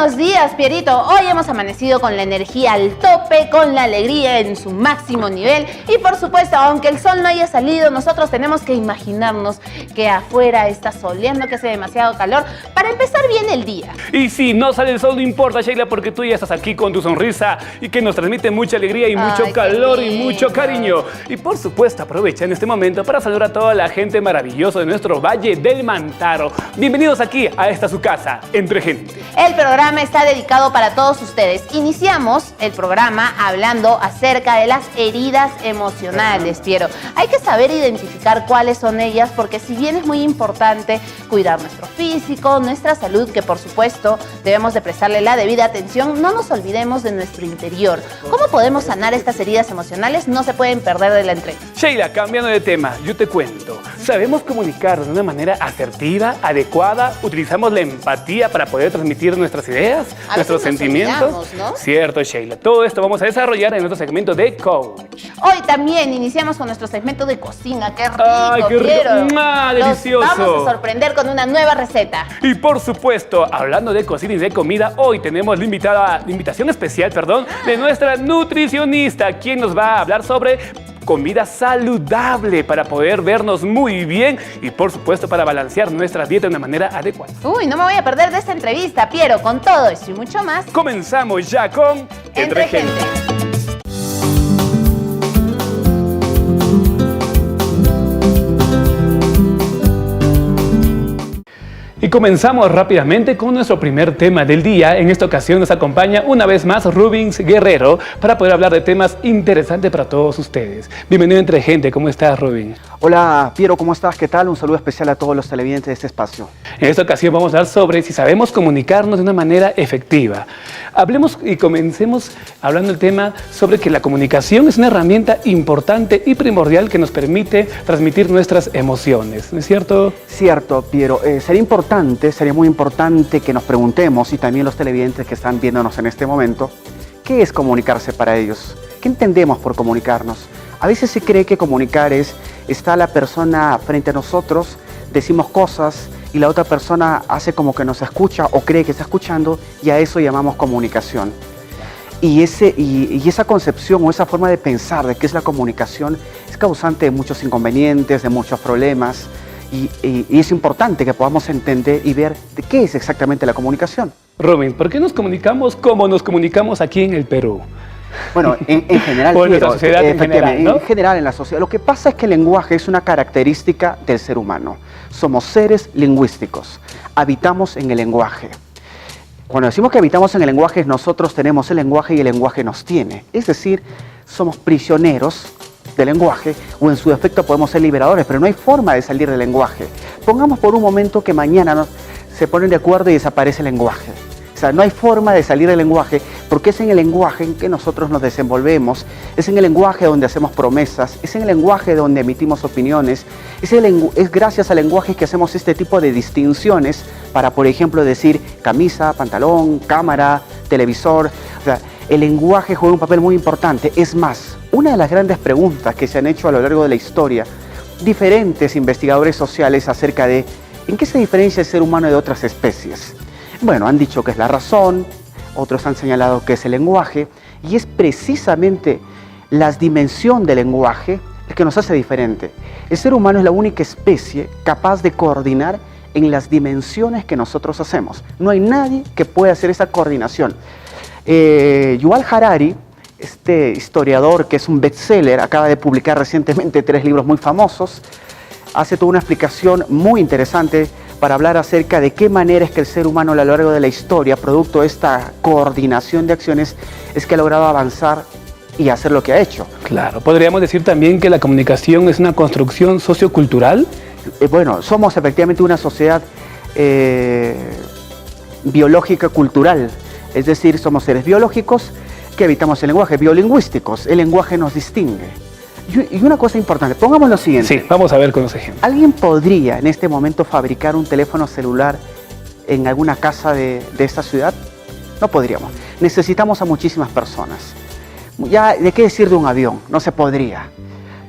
Buenos días, Pierito. Hoy hemos amanecido con la energía al tope, con la alegría en su máximo nivel y por supuesto, aunque el sol no haya salido, nosotros tenemos que imaginarnos que afuera está soleando, que hace demasiado calor para empezar bien el día. Y si no sale el sol, no importa, Sheila, porque tú ya estás aquí con tu sonrisa y que nos transmite mucha alegría y mucho calor y mucho cariño. Y por supuesto, aprovecha en este momento para saludar a toda la gente maravillosa de nuestro Valle del Mantaro. Bienvenidos aquí a esta su casa, Entre Gente. El programa está dedicado para todos ustedes. Iniciamos el programa hablando acerca de las heridas emocionales, Piero. Hay que saber identificar cuáles son ellas porque si bien es muy importante cuidar nuestro físico, nuestra salud, que por supuesto debemos de prestarle la debida atención, no nos olvidemos de nuestro interior. ¿Cómo podemos sanar estas heridas emocionales? No se pueden perder de la entrega. Sheila, cambiando de tema, yo te cuento. ¿Sabemos comunicarnos de una manera asertiva, adecuada? ¿Utilizamos la empatía para poder transmitir nuestras ideas, nuestros sentimientos? ¿No? Cierto, Sheila. Todo esto vamos a desarrollar en nuestro segmento de Coach. Hoy también iniciamos con nuestro segmento de cocina. ¡Qué rico! ¡Ay, qué rico! ¡Delicioso! Los vamos a sorprender con una nueva receta. Y por supuesto, hablando de cocina y de comida, hoy tenemos la invitación especial, de nuestra nutricionista, quien nos va a hablar sobre comida saludable para poder vernos muy bien y por supuesto para balancear nuestra dieta de una manera adecuada. Uy, no me voy a perder de esta entrevista, Piero. Con todo esto y mucho más, comenzamos ya con Entre Gente. Y comenzamos rápidamente con nuestro primer tema del día. En esta ocasión nos acompaña una vez más Rubens Guerrero para poder hablar de temas interesantes para todos ustedes. Bienvenido a Entre Gente, ¿cómo estás, Rubens? Hola, Piero, ¿cómo estás? ¿Qué tal? Un saludo especial a todos los televidentes de este espacio. En esta ocasión vamos a hablar sobre si sabemos comunicarnos de una manera efectiva. Hablemos y comencemos hablando del tema sobre que la comunicación es una herramienta importante y primordial que nos permite transmitir nuestras emociones, ¿no es cierto? Cierto, Piero. Sería muy importante que nos preguntemos, y también los televidentes que están viéndonos en este momento, ¿qué es comunicarse para ellos? ¿Qué entendemos por comunicarnos? A veces se cree que comunicar está la persona frente a nosotros, decimos cosas y la otra persona hace como que nos escucha o cree que está escuchando y a eso llamamos comunicación. Y esa concepción o esa forma de pensar de qué es la comunicación es causante de muchos inconvenientes, de muchos problemas. Y es importante que podamos entender y ver de qué es exactamente la comunicación. Rubens, ¿por qué nos comunicamos como nos comunicamos aquí en el Perú? Bueno, en general, o en nuestra sociedad en general, ¿no? En general, en la sociedad. Lo que pasa es que el lenguaje es una característica del ser humano. Somos seres lingüísticos. Habitamos en el lenguaje. Cuando decimos que habitamos en el lenguaje, nosotros tenemos el lenguaje y el lenguaje nos tiene. Es decir, somos prisioneros del lenguaje o en su defecto podemos ser liberadores, pero no hay forma de salir del lenguaje. Pongamos por un momento que mañana se ponen de acuerdo y desaparece el lenguaje. O sea, no hay forma de salir del lenguaje porque es en el lenguaje en que nosotros nos desenvolvemos, es en el lenguaje donde hacemos promesas, es en el lenguaje donde emitimos opiniones, es gracias al lenguaje que hacemos este tipo de distinciones para, por ejemplo, decir camisa, pantalón, cámara, televisor. O sea, el lenguaje juega un papel muy importante. Es más, una de las grandes preguntas que se han hecho a lo largo de la historia, diferentes investigadores sociales acerca de ¿en qué se diferencia el ser humano de otras especies? Bueno, han dicho que es la razón, otros han señalado que es el lenguaje, y es precisamente la dimensión del lenguaje el que nos hace diferente. El ser humano es la única especie capaz de coordinar en las dimensiones que nosotros hacemos. No hay nadie que pueda hacer esa coordinación. Yuval Harari, este historiador que es un bestseller, acaba de publicar recientemente 3 libros muy famosos, hace toda una explicación muy interesante para hablar acerca de qué manera es que el ser humano a lo largo de la historia, producto de esta coordinación de acciones, es que ha logrado avanzar y hacer lo que ha hecho. Claro, podríamos decir también que la comunicación es una construcción sociocultural. Bueno, somos efectivamente una sociedad biológica cultural, es decir, somos seres biológicos que habitamos el lenguaje, biolingüísticos, el lenguaje nos distingue. Y una cosa importante, pongamos lo siguiente. Sí, vamos a ver con los ejemplos. ¿Alguien podría en este momento fabricar un teléfono celular en alguna casa de esta ciudad? No podríamos. Necesitamos a muchísimas personas. Ya, ¿de qué decir de un avión? No se podría.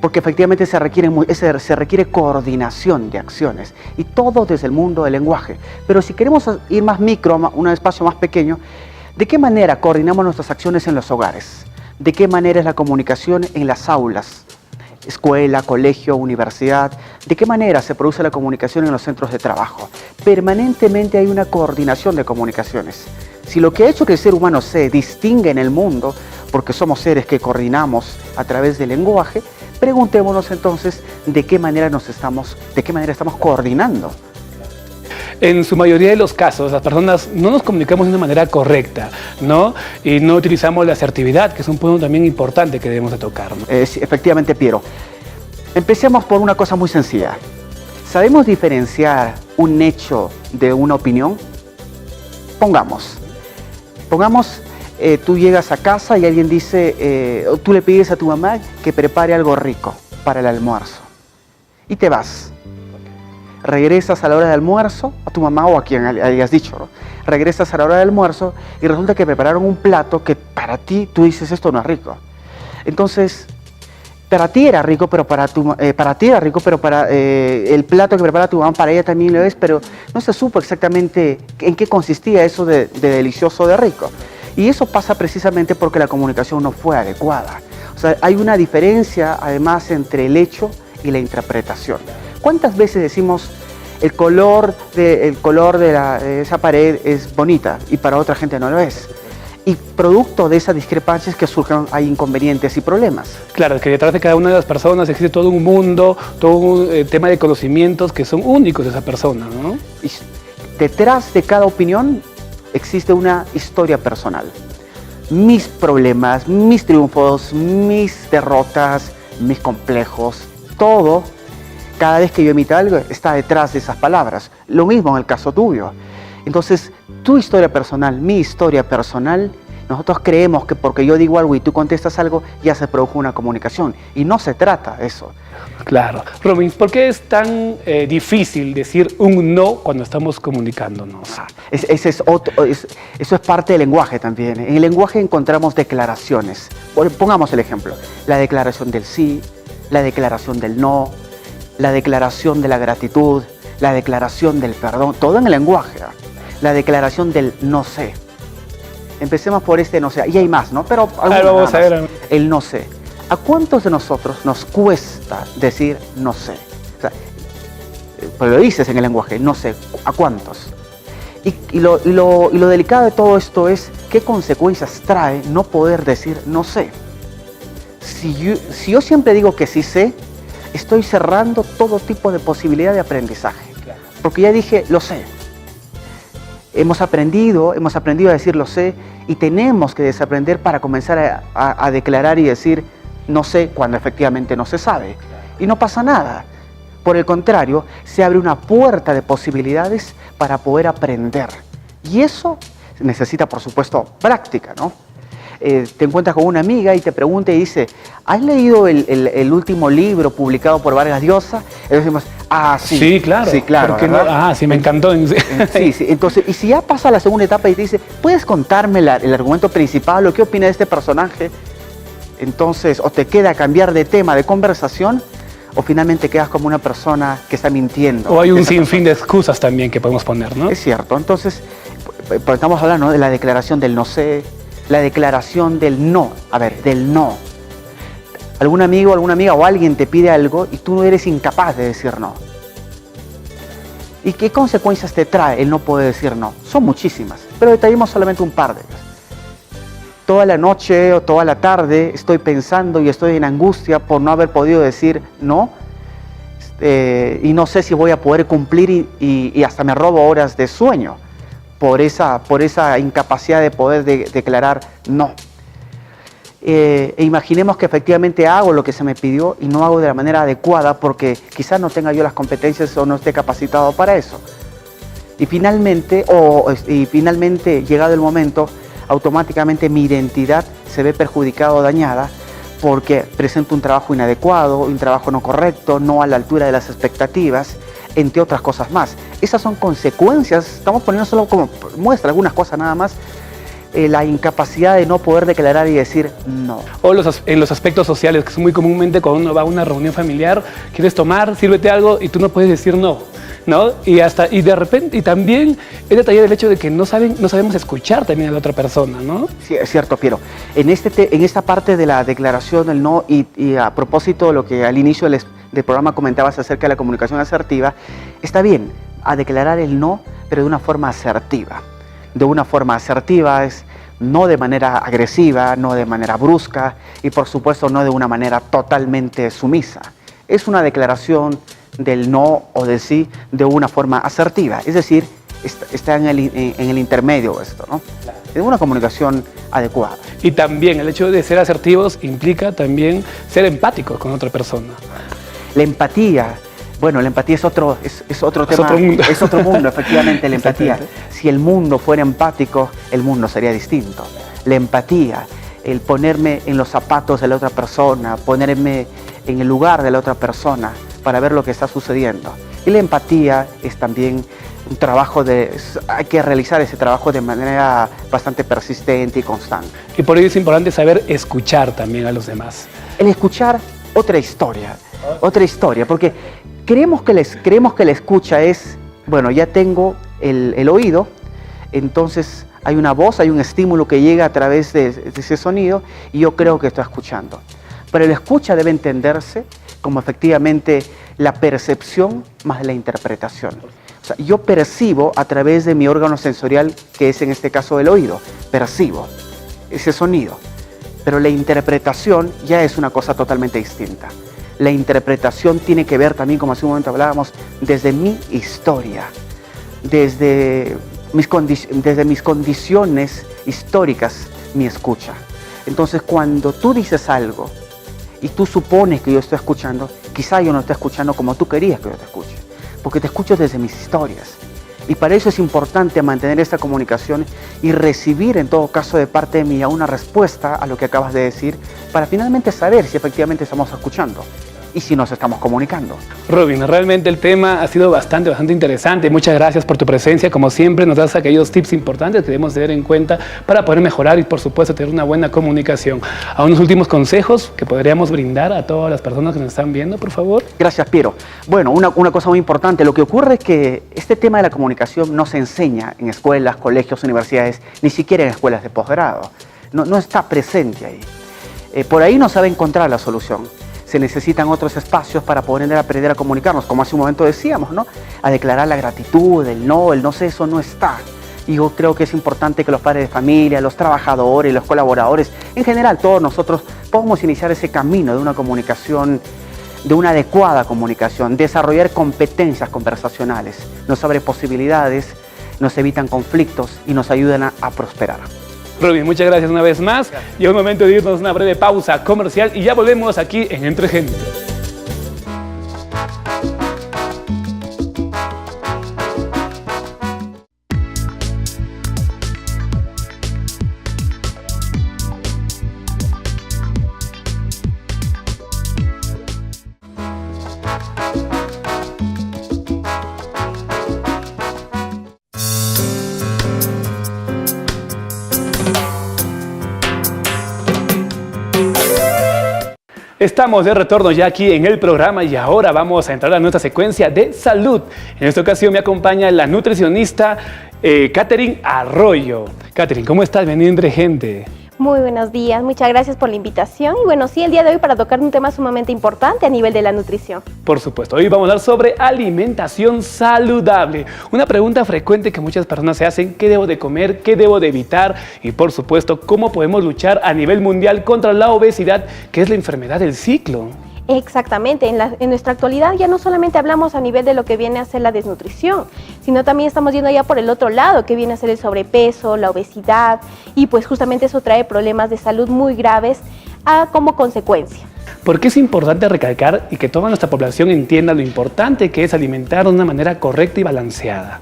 porque efectivamente se requiere coordinación de acciones, y todo desde el mundo del lenguaje. Pero si queremos ir más micro, un espacio más pequeño, ¿de qué manera coordinamos nuestras acciones en los hogares? ¿De qué manera es la comunicación en las aulas? Escuela, colegio, universidad. ¿De qué manera se produce la comunicación en los centros de trabajo? Permanentemente hay una coordinación de comunicaciones. Si lo que ha hecho que el ser humano se distingue en el mundo, porque somos seres que coordinamos a través del lenguaje, preguntémonos entonces de qué manera estamos coordinando. En su mayoría de los casos, las personas no nos comunicamos de una manera correcta, ¿no? Y no utilizamos la asertividad, que es un punto también importante que debemos de tocar, ¿no? Sí, efectivamente, Piero. Empecemos por una cosa muy sencilla. ¿Sabemos diferenciar un hecho de una opinión? Pongamos, tú llegas a casa y alguien dice, tú le pides a tu mamá que prepare algo rico para el almuerzo y te vas. Regresas a la hora del almuerzo, a tu mamá o a quien hayas dicho, ¿no? Regresas a la hora del almuerzo y resulta que prepararon un plato que para ti, tú dices, esto no es rico. Entonces, para ti era rico, pero para el plato que prepara tu mamá, para ella también lo es, pero no se supo exactamente en qué consistía eso de delicioso, de rico. Y eso pasa precisamente porque la comunicación no fue adecuada. O sea, hay una diferencia además entre el hecho y la interpretación. ¿Cuántas veces decimos el color de esa pared es bonita y para otra gente no lo es? Y producto de esas discrepancias que surgen hay inconvenientes y problemas. Claro, que detrás de cada una de las personas existe todo un mundo, todo un tema de conocimientos que son únicos de esa persona, ¿no? Y detrás de cada opinión existe una historia personal. Mis problemas, mis triunfos, mis derrotas, mis complejos, todo, cada vez que yo emito algo, está detrás de esas palabras. Lo mismo en el caso tuyo. Entonces, tu historia personal, mi historia personal, nosotros creemos que porque yo digo algo y tú contestas algo, ya se produjo una comunicación. Y no se trata de eso. Claro. Robin, ¿por qué es tan difícil decir un no cuando estamos comunicándonos? Eso es parte del lenguaje también. En el lenguaje encontramos declaraciones. Pongamos el ejemplo. La declaración del sí, la declaración del no, la declaración de la gratitud, la declaración del perdón, todo en el lenguaje. La declaración del no sé. Empecemos por este no sé. Y hay más, ¿no? Pero vamos a ver. El no sé. ¿A cuántos de nosotros nos cuesta decir no sé? O sea, pues lo dices en el lenguaje, no sé. ¿A cuántos? Y lo delicado de todo esto es qué consecuencias trae no poder decir no sé. Si yo siempre digo que sí sé, estoy cerrando todo tipo de posibilidad de aprendizaje. Porque ya dije, lo sé. Hemos aprendido a decir lo sé y tenemos que desaprender para comenzar a declarar y decir no sé cuando efectivamente no se sabe. Y no pasa nada. Por el contrario, se abre una puerta de posibilidades para poder aprender. Y eso necesita, por supuesto, práctica, ¿no? Te encuentras con una amiga y te pregunta y dice, ¿has leído el último libro publicado por Vargas Llosa? Y decimos, sí. Sí, claro. Sí, claro. Sí, me encantó. Sí. Entonces, y si ya pasa a la segunda etapa y te dice, ¿puedes contarme el argumento principal o qué opinas de este personaje? Entonces, o te queda cambiar de tema de conversación, o finalmente quedas como una persona que está mintiendo. O hay un sinfín de excusas también que podemos poner, ¿no? Es cierto. Entonces, pues estamos hablando, ¿no?, de la declaración del no sé, la declaración del no. A ver, del no. Algún amigo, alguna amiga o alguien te pide algo y tú no eres incapaz de decir no. ¿Y qué consecuencias te trae el no poder decir no? Son muchísimas, pero detallemos solamente un par de ellas. Toda la noche o toda la tarde estoy pensando y estoy en angustia por no haber podido decir no, y no sé si voy a poder cumplir y hasta me robo horas de sueño por esa incapacidad de poder declarar no. Imaginemos que efectivamente hago lo que se me pidió y no hago de la manera adecuada porque quizás no tenga yo las competencias o no esté capacitado para eso. Y finalmente, llegado el momento, automáticamente mi identidad se ve perjudicada o dañada porque presento un trabajo inadecuado, un trabajo no correcto, no a la altura de las expectativas, entre otras cosas más. Esas son consecuencias, estamos poniendo solo como muestra algunas cosas nada más, la incapacidad de no poder declarar y decir no. O en los aspectos sociales, que es muy comúnmente cuando uno va a una reunión familiar, quieres tomar, sírvete algo y tú no puedes decir no, ¿no? Y de repente, y también es detalle del hecho de que no sabemos escuchar también a la otra persona, ¿no? Sí, es cierto, Piero. En esta parte de la declaración del no, y a propósito de lo que al inicio del programa comentabas acerca de la comunicación asertiva, está bien a declarar el no, pero de una forma asertiva. De una forma asertiva es no de manera agresiva, no de manera brusca y por supuesto no de una manera totalmente sumisa. Es una declaración del no o del sí de una forma asertiva, es decir, está en el intermedio esto, ¿no? Es una comunicación adecuada. Y también el hecho de ser asertivos implica también ser empáticos con otra persona. La empatía, bueno, la empatía es otro tema, otro mundo. Es otro mundo, efectivamente, la empatía. Si el mundo fuera empático, el mundo sería distinto. La empatía, el ponerme en los zapatos de la otra persona, ponerme en el lugar de la otra persona para ver lo que está sucediendo. Y la empatía es también un trabajo hay que realizar ese trabajo de manera bastante persistente y constante. Y por ello es importante saber escuchar también a los demás. El escuchar otra historia, porque creemos que la escucha es, bueno, ya tengo el oído, entonces hay una voz, hay un estímulo que llega a través de ese sonido y yo creo que estoy escuchando. Pero la escucha debe entenderse como efectivamente la percepción más la interpretación. O sea, yo percibo a través de mi órgano sensorial, que es en este caso el oído, percibo ese sonido. Pero la interpretación ya es una cosa totalmente distinta. La interpretación tiene que ver también, como hace un momento hablábamos, desde mi historia, desde mis condiciones históricas, mi escucha. Entonces, cuando tú dices algo y tú supones que yo estoy escuchando, quizá yo no estoy escuchando como tú querías que yo te escuche, porque te escucho desde mis historias. Y para eso es importante mantener esta comunicación y recibir en todo caso de parte de mí una respuesta a lo que acabas de decir para finalmente saber si efectivamente estamos escuchando y si nos estamos comunicando. Robin, realmente el tema ha sido bastante interesante. Muchas gracias por tu presencia. Como siempre, nos das aquellos tips importantes que debemos tener en cuenta para poder mejorar y, por supuesto, tener una buena comunicación. ¿A unos últimos consejos que podríamos brindar a todas las personas que nos están viendo, por favor? Gracias, Piero. Bueno, una cosa muy importante. Lo que ocurre es que este tema de la comunicación no se enseña en escuelas, colegios, universidades, ni siquiera en escuelas de posgrado. No está presente ahí. Por ahí no sabe encontrar la solución. Se necesitan otros espacios para poder aprender a comunicarnos, como hace un momento decíamos, ¿no? A declarar la gratitud, el no sé, eso no está. Y yo creo que es importante que los padres de familia, los trabajadores, los colaboradores, en general todos nosotros podamos iniciar ese camino de una comunicación, de una adecuada comunicación, desarrollar competencias conversacionales, nos abre posibilidades, nos evitan conflictos y nos ayudan a prosperar. Robin, muchas gracias una vez más. Y es un momento de irnos a una breve pausa comercial y ya volvemos aquí en Entre Gente. Estamos de retorno ya aquí en el programa y ahora vamos a entrar a nuestra secuencia de salud. En esta ocasión me acompaña la nutricionista Catherine Arroyo. Catherine, ¿cómo estás? Bienvenida Entre Gente. Muy buenos días, muchas gracias por la invitación y bueno, sí, el día de hoy para tocar un tema sumamente importante a nivel de la nutrición. Por supuesto, hoy vamos a hablar sobre alimentación saludable. Una pregunta frecuente que muchas personas se hacen: ¿qué debo de comer? ¿Qué debo de evitar? Y por supuesto, ¿cómo podemos luchar a nivel mundial contra la obesidad, que es la enfermedad del ciclo? Exactamente, en nuestra actualidad ya no solamente hablamos a nivel de lo que viene a ser la desnutrición, sino también estamos yendo ya por el otro lado, que viene a ser el sobrepeso, la obesidad, y pues justamente eso trae problemas de salud muy graves como consecuencia. ¿Por qué es importante recalcar y que toda nuestra población entienda lo importante que es alimentar de una manera correcta y balanceada?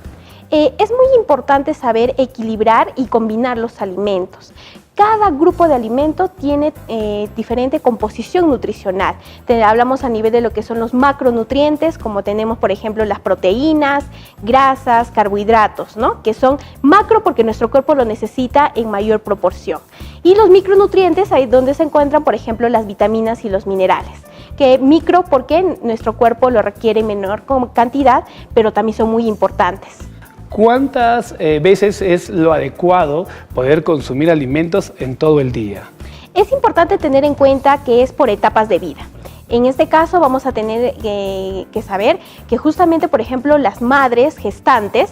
Es muy importante saber equilibrar y combinar los alimentos. cada grupo de alimento tiene diferente composición nutricional. Hablamos a nivel de lo que son los macronutrientes, como tenemos, por ejemplo, las proteínas, grasas, carbohidratos, ¿no? Que son macro porque nuestro cuerpo lo necesita en mayor proporción. Y los micronutrientes, ahí donde se encuentran, por ejemplo, las vitaminas y los minerales. Que micro porque nuestro cuerpo lo requiere en menor cantidad, pero también son muy importantes. ¿Cuántas veces es lo adecuado poder consumir alimentos en todo el día? Es importante tener en cuenta que es por etapas de vida. En este caso vamos a tener que saber que justamente, por ejemplo, las madres gestantes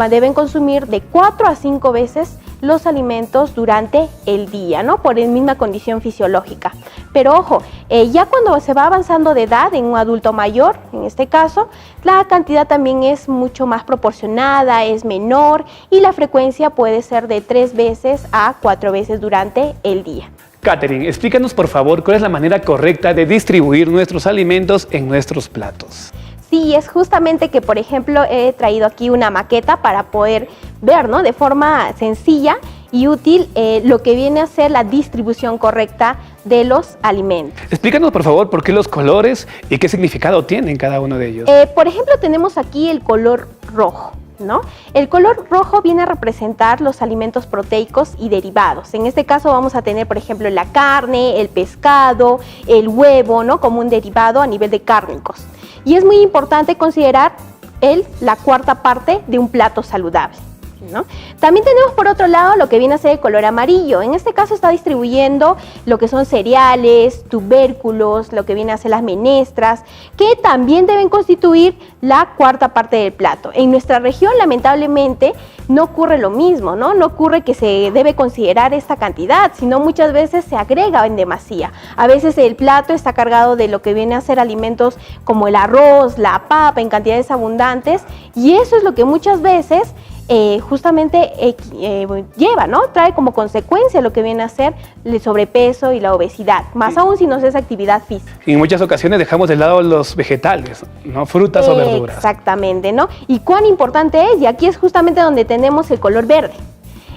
deben consumir de 4 a 5 veces los alimentos durante el día, ¿no? Por la misma condición fisiológica. Pero ojo, ya cuando se va avanzando de edad en un adulto mayor, en este caso, la cantidad también es mucho más proporcionada, es menor y la frecuencia puede ser de 3 veces a 4 veces durante el día. Katherine, explícanos por favor cuál es la manera correcta de distribuir nuestros alimentos en nuestros platos. Sí, es justamente que, por ejemplo, he traído aquí una maqueta para poder ver, ¿no? De forma sencilla y útil lo que viene a ser la distribución correcta de los alimentos. Explícanos por favor por qué los colores y qué significado tienen cada uno de ellos. Por ejemplo, tenemos aquí el color rojo, ¿no? El color rojo viene a representar los alimentos proteicos y derivados. En este caso vamos a tener, por ejemplo, la carne, el pescado, el huevo, ¿no? Como un derivado a nivel de cárnicos. Y es muy importante considerar la cuarta parte de un plato saludable, ¿no? También tenemos por otro lado lo que viene a ser el color amarillo. En este caso está distribuyendo lo que son cereales, tubérculos, lo que viene a ser las menestras, que también deben constituir la cuarta parte del plato. En nuestra región, lamentablemente, no ocurre lo mismo, ¿no? No ocurre que se debe considerar esta cantidad, sino muchas veces se agrega en demasía. A veces el plato está cargado de lo que viene a ser alimentos como el arroz, la papa, en cantidades abundantes, y eso es lo que muchas veces justamente lleva, ¿no? Trae como consecuencia lo que viene a ser el sobrepeso y la obesidad, más aún si no se hace actividad física. Y en muchas ocasiones dejamos de lado los vegetales, ¿no? Frutas o verduras. Exactamente, ¿no? Y cuán importante es, y aquí es justamente donde tenemos el color verde,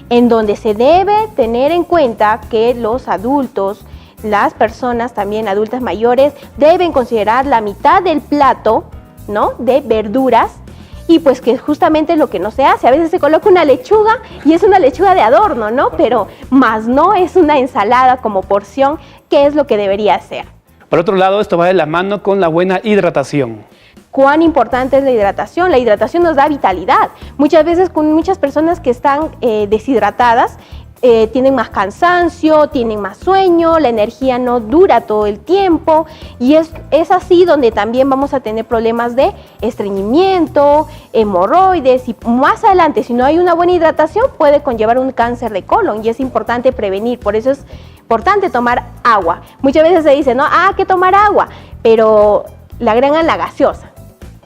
en donde se debe tener en cuenta que los adultos, las personas también adultas mayores, deben considerar la mitad del plato, ¿no? De verduras. Y pues que justamente lo que no se hace, a veces se coloca una lechuga y es una lechuga de adorno, ¿no? Pero más no es una ensalada como porción, que es lo que debería ser. Por otro lado, esto va de la mano con la buena hidratación. ¿Cuán importante es la hidratación? La hidratación nos da vitalidad. Muchas veces con muchas personas que están deshidratadas, tienen más cansancio, tienen más sueño, la energía no dura todo el tiempo y es así donde también vamos a tener problemas de estreñimiento, hemorroides y más adelante, si no hay una buena hidratación, puede conllevar un cáncer de colon y es importante prevenir. Por eso es importante tomar agua. Muchas veces se dice, no, que tomar agua, pero le agregan la gaseosa.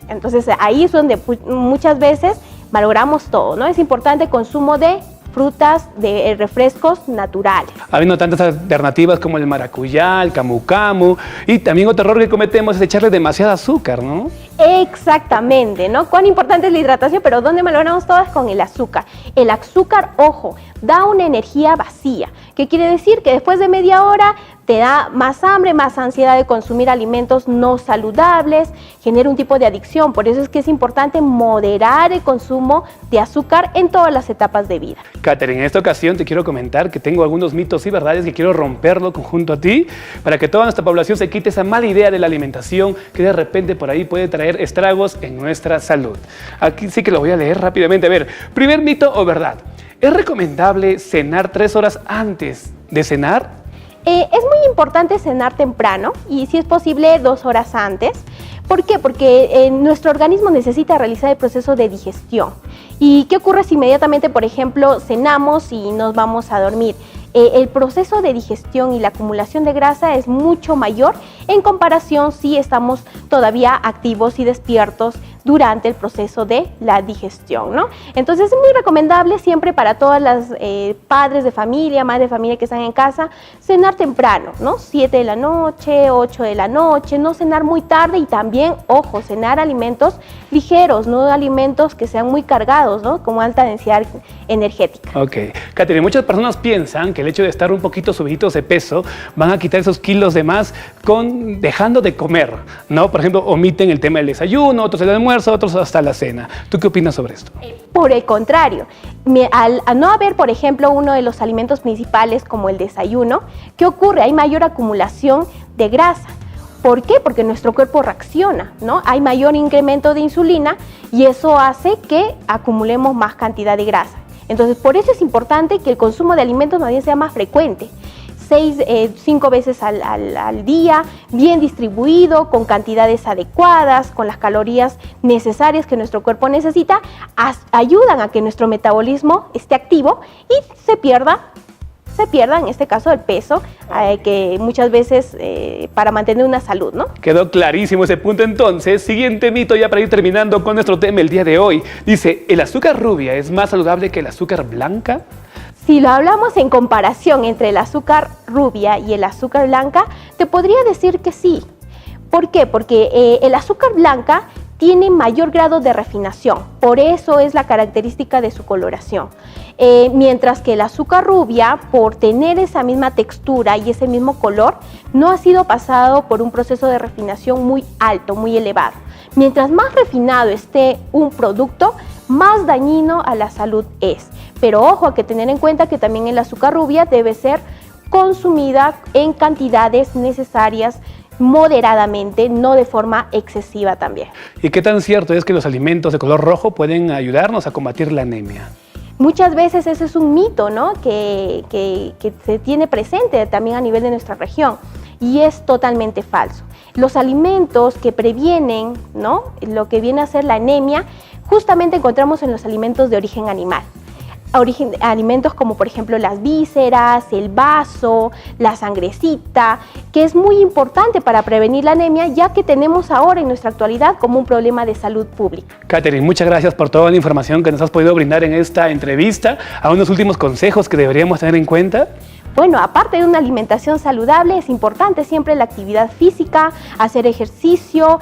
Entonces ahí es donde muchas veces malogramos todo, ¿no? Es importante el consumo de frutas, de refrescos naturales. Habiendo tantas alternativas como el maracuyá, el camu camu, y también otro error que cometemos es echarle demasiada azúcar, ¿no? Exactamente, ¿no? Cuán importante es la hidratación, pero ¿dónde malogramos todas? Con el azúcar. El azúcar, ojo, da una energía vacía. ¿Qué quiere decir? Que después de media hora te da más hambre, más ansiedad de consumir alimentos no saludables, genera un tipo de adicción. Por eso es que es importante moderar el consumo de azúcar en todas las etapas de vida. Katherine, en esta ocasión te quiero comentar que tengo algunos mitos y verdades que quiero romperlo junto a ti para que toda nuestra población se quite esa mala idea de la alimentación que de repente por ahí puede traer estragos en nuestra salud. Aquí sí que lo voy a leer rápidamente. A ver, primer mito o verdad. ¿Es recomendable cenar 3 horas antes de cenar? Es muy importante cenar temprano y si es posible 2 horas antes. ¿Por qué? Porque nuestro organismo necesita realizar el proceso de digestión. ¿Y qué ocurre si inmediatamente, por ejemplo, cenamos y nos vamos a dormir? El proceso de digestión y la acumulación de grasa es mucho mayor en comparación si estamos todavía activos y despiertos durante el proceso de la digestión, ¿no? Entonces es muy recomendable siempre para todas las padres de familia, madres de familia que están en casa, cenar temprano, ¿no? 7 de la noche, 8 de la noche, no cenar muy tarde y también, ojo, cenar alimentos ligeros, no alimentos que sean muy cargados, ¿no? Como alta densidad energética. Ok. Katherine, muchas personas piensan que el hecho de estar un poquito subiditos de peso van a quitar esos kilos de más dejando de comer, ¿no? Por ejemplo, omiten el tema del desayuno, otros el almuerzo, otros hasta la cena. ¿Tú qué opinas sobre esto? Por el contrario, al no haber, por ejemplo, uno de los alimentos principales como el desayuno, ¿qué ocurre? Hay mayor acumulación de grasa. ¿Por qué? Porque nuestro cuerpo reacciona, ¿no? Hay mayor incremento de insulina y eso hace que acumulemos más cantidad de grasa. Entonces, por eso es importante que el consumo de alimentos más bien sea más frecuente. 5 veces al día, bien distribuido, con cantidades adecuadas, con las calorías necesarias que nuestro cuerpo necesita, ayudan a que nuestro metabolismo esté activo y se pierda en este caso el peso, que muchas veces para mantener una salud, ¿no? Quedó clarísimo ese punto entonces. Siguiente mito ya para ir terminando con nuestro tema el día de hoy. Dice, ¿el azúcar rubia es más saludable que el azúcar blanca? Si lo hablamos en comparación entre el azúcar rubia y el azúcar blanca, te podría decir que sí. ¿Por qué? Porque el azúcar blanca tiene mayor grado de refinación, por eso es la característica de su coloración. Mientras que el azúcar rubia, por tener esa misma textura y ese mismo color, no ha sido pasado por un proceso de refinación muy alto, muy elevado. Mientras más refinado esté un producto, más dañino a la salud es. Pero ojo, hay que tener en cuenta que también el azúcar rubia debe ser consumida en cantidades necesarias, moderadamente, no de forma excesiva también. ¿Y qué tan cierto es que los alimentos de color rojo pueden ayudarnos a combatir la anemia? Muchas veces ese es un mito, ¿no? que se tiene presente también a nivel de nuestra región y es totalmente falso. Los alimentos que previenen, ¿no?, lo que viene a ser la anemia, justamente encontramos en los alimentos de origen animal. Alimentos como por ejemplo las vísceras, el vaso, la sangrecita, que es muy importante para prevenir la anemia, ya que tenemos ahora en nuestra actualidad como un problema de salud pública. Katherine, muchas gracias por toda la información que nos has podido brindar en esta entrevista. ¿A unos últimos consejos que deberíamos tener en cuenta? Bueno, aparte de una alimentación saludable, es importante siempre la actividad física, hacer ejercicio,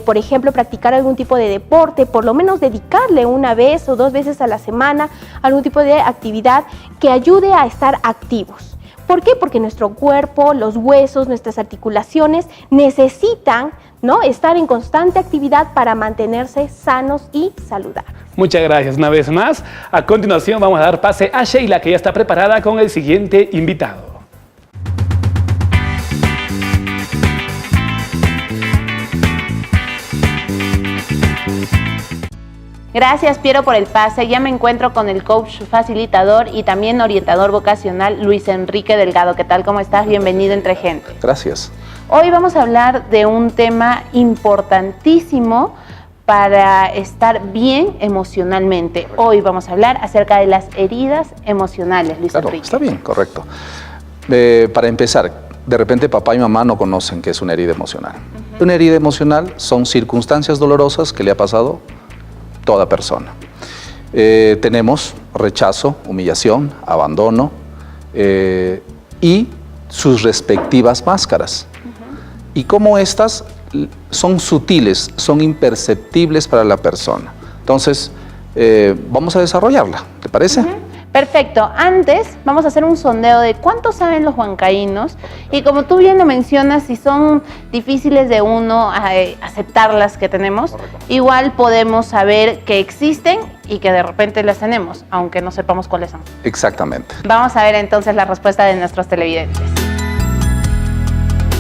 por ejemplo, practicar algún tipo de deporte, por lo menos dedicarle 1 vez o 2 veces a la semana a algún tipo de actividad que ayude a estar activos. ¿Por qué? Porque nuestro cuerpo, los huesos, nuestras articulaciones necesitan, ¿no?, estar en constante actividad para mantenerse sanos y saludables. Muchas gracias una vez más. A continuación vamos a dar pase a Sheila, que ya está preparada con el siguiente invitado. Gracias, Piero, por el pase. Ya me encuentro con el coach facilitador y también orientador vocacional Luis Enrique Delgado. ¿Qué tal? ¿Cómo estás? Bienvenido Entre Gente. Gracias. Hoy vamos a hablar de un tema importantísimo para estar bien emocionalmente. Hoy vamos a hablar acerca de las heridas emocionales, Luis Claro, Enrique. está bien, correcto. Para empezar, de repente papá y mamá no conocen qué es una herida emocional. Una herida emocional son circunstancias dolorosas que le ha pasado toda persona. Tenemos rechazo, humillación, abandono y sus respectivas máscaras. Y cómo estas son sutiles, son imperceptibles para la persona. Entonces, vamos a desarrollarla, ¿te parece? Perfecto. Antes vamos a hacer un sondeo de cuánto saben los huancaínos y como tú bien lo mencionas, si son difíciles de uno aceptar las que tenemos, igual podemos saber que existen y que de repente las tenemos, aunque no sepamos cuáles son. Exactamente. Vamos a ver entonces la respuesta de nuestros televidentes.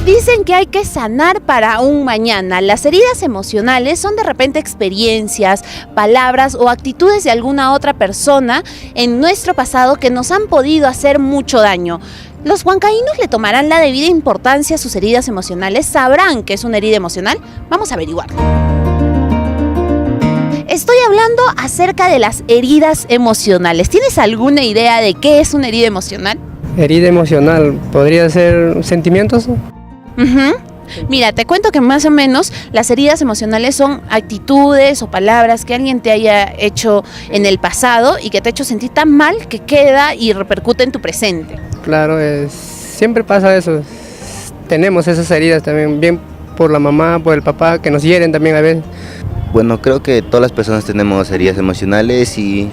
Dicen que hay que sanar para un mañana. Las heridas emocionales son de repente experiencias, palabras o actitudes de alguna otra persona en nuestro pasado que nos han podido hacer mucho daño. ¿Los huancaínos le tomarán la debida importancia a sus heridas emocionales? ¿Sabrán qué es una herida emocional? Vamos a averiguarlo. Estoy hablando acerca de las heridas emocionales. ¿Tienes alguna idea de qué es una herida emocional? Herida emocional, ¿podría ser sentimientos? Mira, te cuento que más o menos las heridas emocionales son actitudes o palabras que alguien te haya hecho en el pasado y que te ha hecho sentir tan mal que queda y repercute en tu presente. Claro, siempre pasa eso. Tenemos esas heridas también, bien por la mamá, por el papá, que nos hieren también a veces. Bueno, creo que todas las personas tenemos heridas emocionales y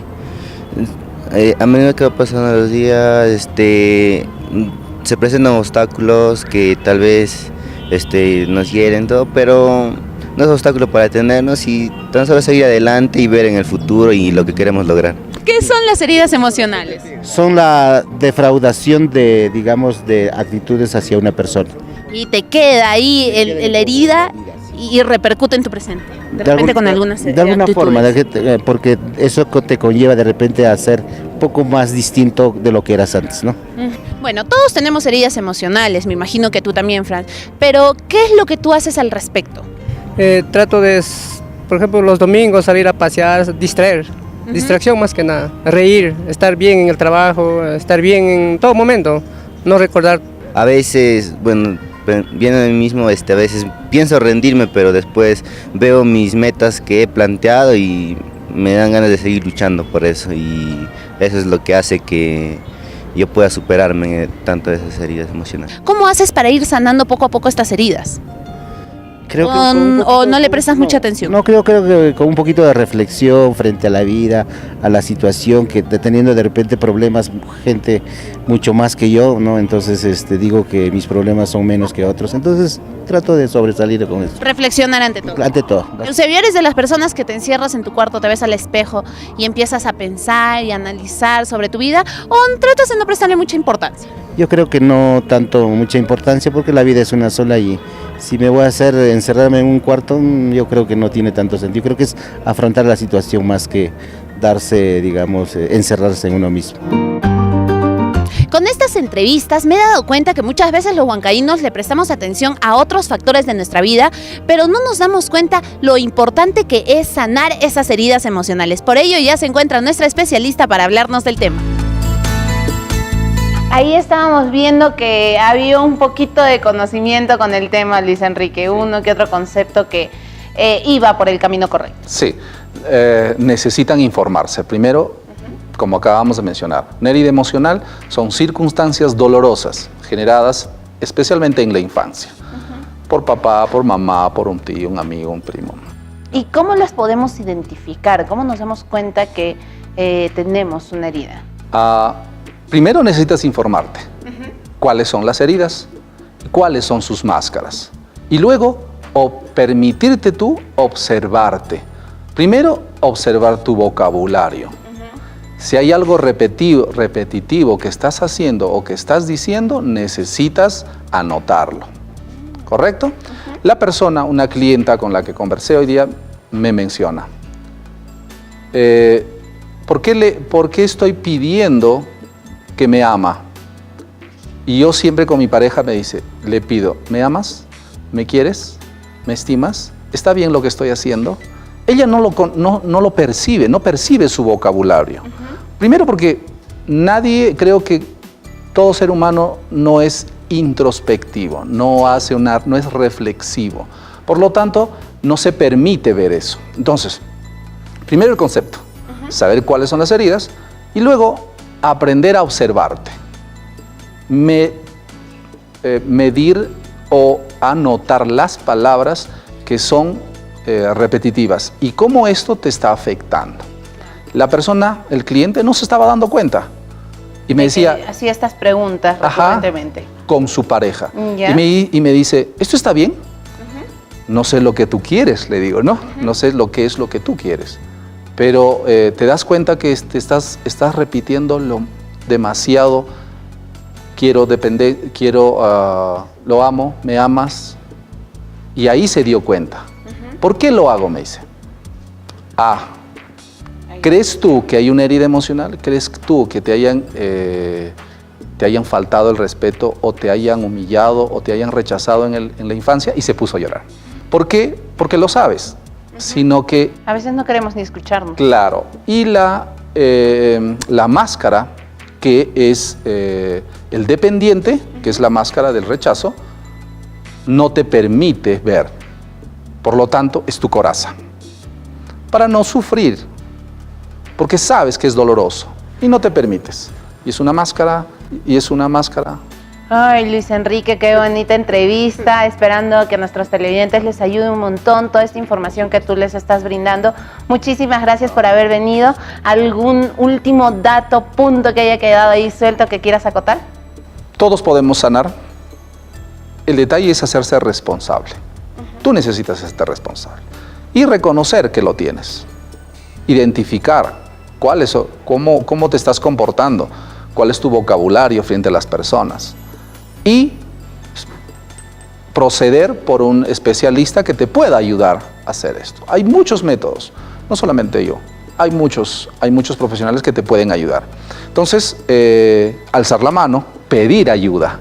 a medida que va pasando los días, se presentan obstáculos que tal vez nos hieren todo, pero no es obstáculo para detenernos y tan solo seguir adelante y ver en el futuro y lo que queremos lograr. ¿Qué son las heridas emocionales? Son la defraudación de, digamos, de actitudes hacia una persona. Y te queda ahí la herida y repercute en tu presente. De repente con algunas de alguna actitudes. forma, porque eso te conlleva de repente a ser un poco más distinto de lo que eras antes, ¿no? Bueno, todos tenemos heridas emocionales, me imagino que tú también, Fran. Pero, ¿qué es lo que tú haces al respecto? Trato de, por ejemplo, los domingos salir a pasear, distraer. Distracción más que nada, reír, estar bien en el trabajo, estar bien en todo momento, no recordar. A veces, bueno, viendo de mí mismo, a veces pienso rendirme, pero después veo mis metas que he planteado y me dan ganas de seguir luchando por eso, y eso es lo que hace que yo pueda superarme tanto de esas heridas emocionales. ¿Cómo haces para ir sanando poco a poco estas heridas? Creo ¿O no le prestas mucha atención? No, creo que con un poquito de reflexión frente a la vida, a la situación, que teniendo de repente problemas, gente mucho más que yo, ¿no? Entonces digo que mis problemas son menos que otros, entonces trato de sobresalir con eso. Reflexionar ante todo. Ante todo. Eusebio, ¿eres de las personas que te encierras en tu cuarto, te ves al espejo y empiezas a pensar y analizar sobre tu vida, o tratas de no prestarle mucha importancia? Yo creo que no tanto mucha importancia porque la vida es una sola y si me voy a hacer encerrarme en un cuarto, yo creo que no tiene tanto sentido. Creo que es afrontar la situación más que darse, digamos, encerrarse en uno mismo. Con estas entrevistas me he dado cuenta que muchas veces los huancaínos le prestamos atención a otros factores de nuestra vida, pero no nos damos cuenta lo importante que es sanar esas heridas emocionales. Por ello ya se encuentra nuestra especialista para hablarnos del tema. Ahí estábamos viendo que había un poquito de conocimiento con el tema, Luis Enrique, uno que otro concepto que iba por el camino correcto. Sí, necesitan informarse. Primero, como acabamos de mencionar, una herida emocional son circunstancias dolorosas generadas especialmente en la infancia, por papá, por mamá, por un tío, un amigo, un primo. ¿Y cómo las podemos identificar? ¿Cómo nos damos cuenta que tenemos una herida? Primero necesitas informarte cuáles son las heridas, cuáles son sus máscaras. Y luego, permitirte tú observarte. Primero, observar tu vocabulario. Si hay algo repetitivo que estás haciendo o que estás diciendo, necesitas anotarlo. ¿Correcto? La persona, una clienta con la que conversé hoy día, me menciona. ¿Por qué estoy pidiendo que me ama? Y yo siempre con mi pareja me dice, le pido, ¿me amas? ¿Me quieres? ¿Me estimas? ¿Está bien lo que estoy haciendo? Ella no lo percibe, no percibe su vocabulario. Primero porque creo que todo ser humano no es introspectivo, no es reflexivo. Por lo tanto, no se permite ver eso. Entonces, primero el concepto, saber cuáles son las heridas y luego aprender a observarte, medir o anotar las palabras que son repetitivas y cómo esto te está afectando. La persona, el cliente, no se estaba dando cuenta y me decía... Hacía estas preguntas recurrentemente. Con su pareja. ¿Ya? Y me dice, ¿esto está bien? No sé lo que tú quieres, le digo, ¿no? No sé lo que es lo que tú quieres. Pero te das cuenta que estás repitiendo demasiado. Quiero depender, lo amo, me amas. Y ahí se dio cuenta. ¿Por qué lo hago? Me dice. ¿Crees tú que hay una herida emocional? ¿Crees tú que te hayan faltado el respeto o te hayan humillado o te hayan rechazado en la infancia? Y se puso a llorar. ¿Por qué? Porque lo sabes. Sino que... A veces no queremos ni escucharnos. Claro. Y la máscara, que es el dependiente, que es la máscara del rechazo, no te permite ver. Por lo tanto, es tu coraza. Para no sufrir, porque sabes que es doloroso y no te permites. Y es una máscara, y es una máscara. Ay, Luis Enrique, qué bonita entrevista, esperando que a nuestros televidentes les ayude un montón toda esta información que tú les estás brindando. Muchísimas gracias por haber venido. ¿Algún último dato, punto que haya quedado ahí suelto que quieras acotar? Todos podemos sanar. El detalle es hacerse responsable. Tú necesitas hacerte responsable. Y reconocer que lo tienes. Identificar cómo te estás comportando, cuál es tu vocabulario frente a las personas. Y proceder por un especialista que te pueda ayudar a hacer esto. Hay muchos métodos, no solamente yo, hay muchos profesionales que te pueden ayudar. Entonces, alzar la mano, pedir ayuda,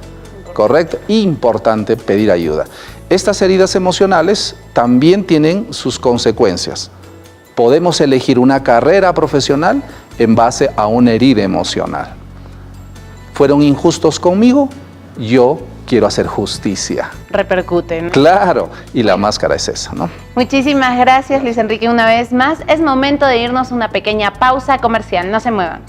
¿correcto? Importante pedir ayuda. Estas heridas emocionales también tienen sus consecuencias. Podemos elegir una carrera profesional en base a una herida emocional. ¿Fueron injustos conmigo? Yo quiero hacer justicia. Repercute, ¿no? Claro, y la máscara es esa, ¿no? Muchísimas gracias, Luis Enrique, una vez más. Es momento de irnos a una pequeña pausa comercial. No se muevan.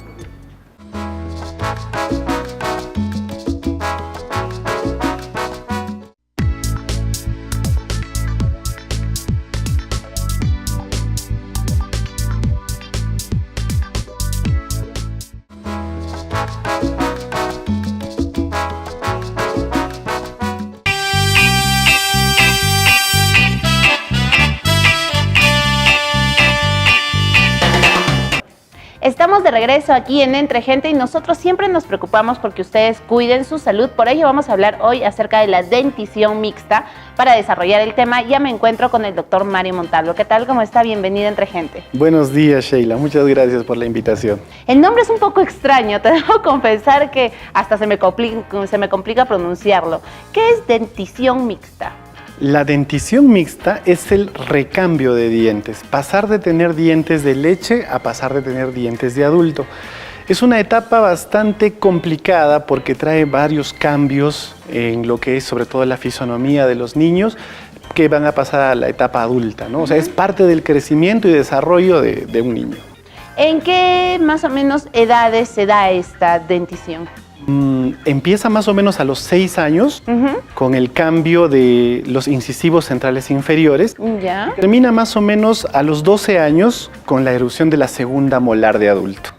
Estamos de regreso aquí en Entre Gente y nosotros siempre nos preocupamos porque ustedes cuiden su salud. Por ello vamos a hablar hoy acerca de la dentición mixta. Para desarrollar el tema ya me encuentro con el doctor Mario Montalvo. ¿Qué tal? ¿Cómo está? Bienvenido a Entre Gente. Buenos días, Sheila. Muchas gracias por la invitación. El nombre es un poco extraño. Te debo confesar que hasta se me complica pronunciarlo. ¿Qué es dentición mixta? La dentición mixta es el recambio de dientes, pasar de tener dientes de leche a pasar de tener dientes de adulto. Es una etapa bastante complicada porque trae varios cambios en lo que es sobre todo la fisonomía de los niños que van a pasar a la etapa adulta, ¿no? O sea, es parte del crecimiento y desarrollo de un niño. ¿En qué más o menos edades se da esta dentición? Empieza más o menos a los 6 años con el cambio de los incisivos centrales inferiores. Ya. Termina más o menos a los 12 años con la erupción de la segunda molar de adulto.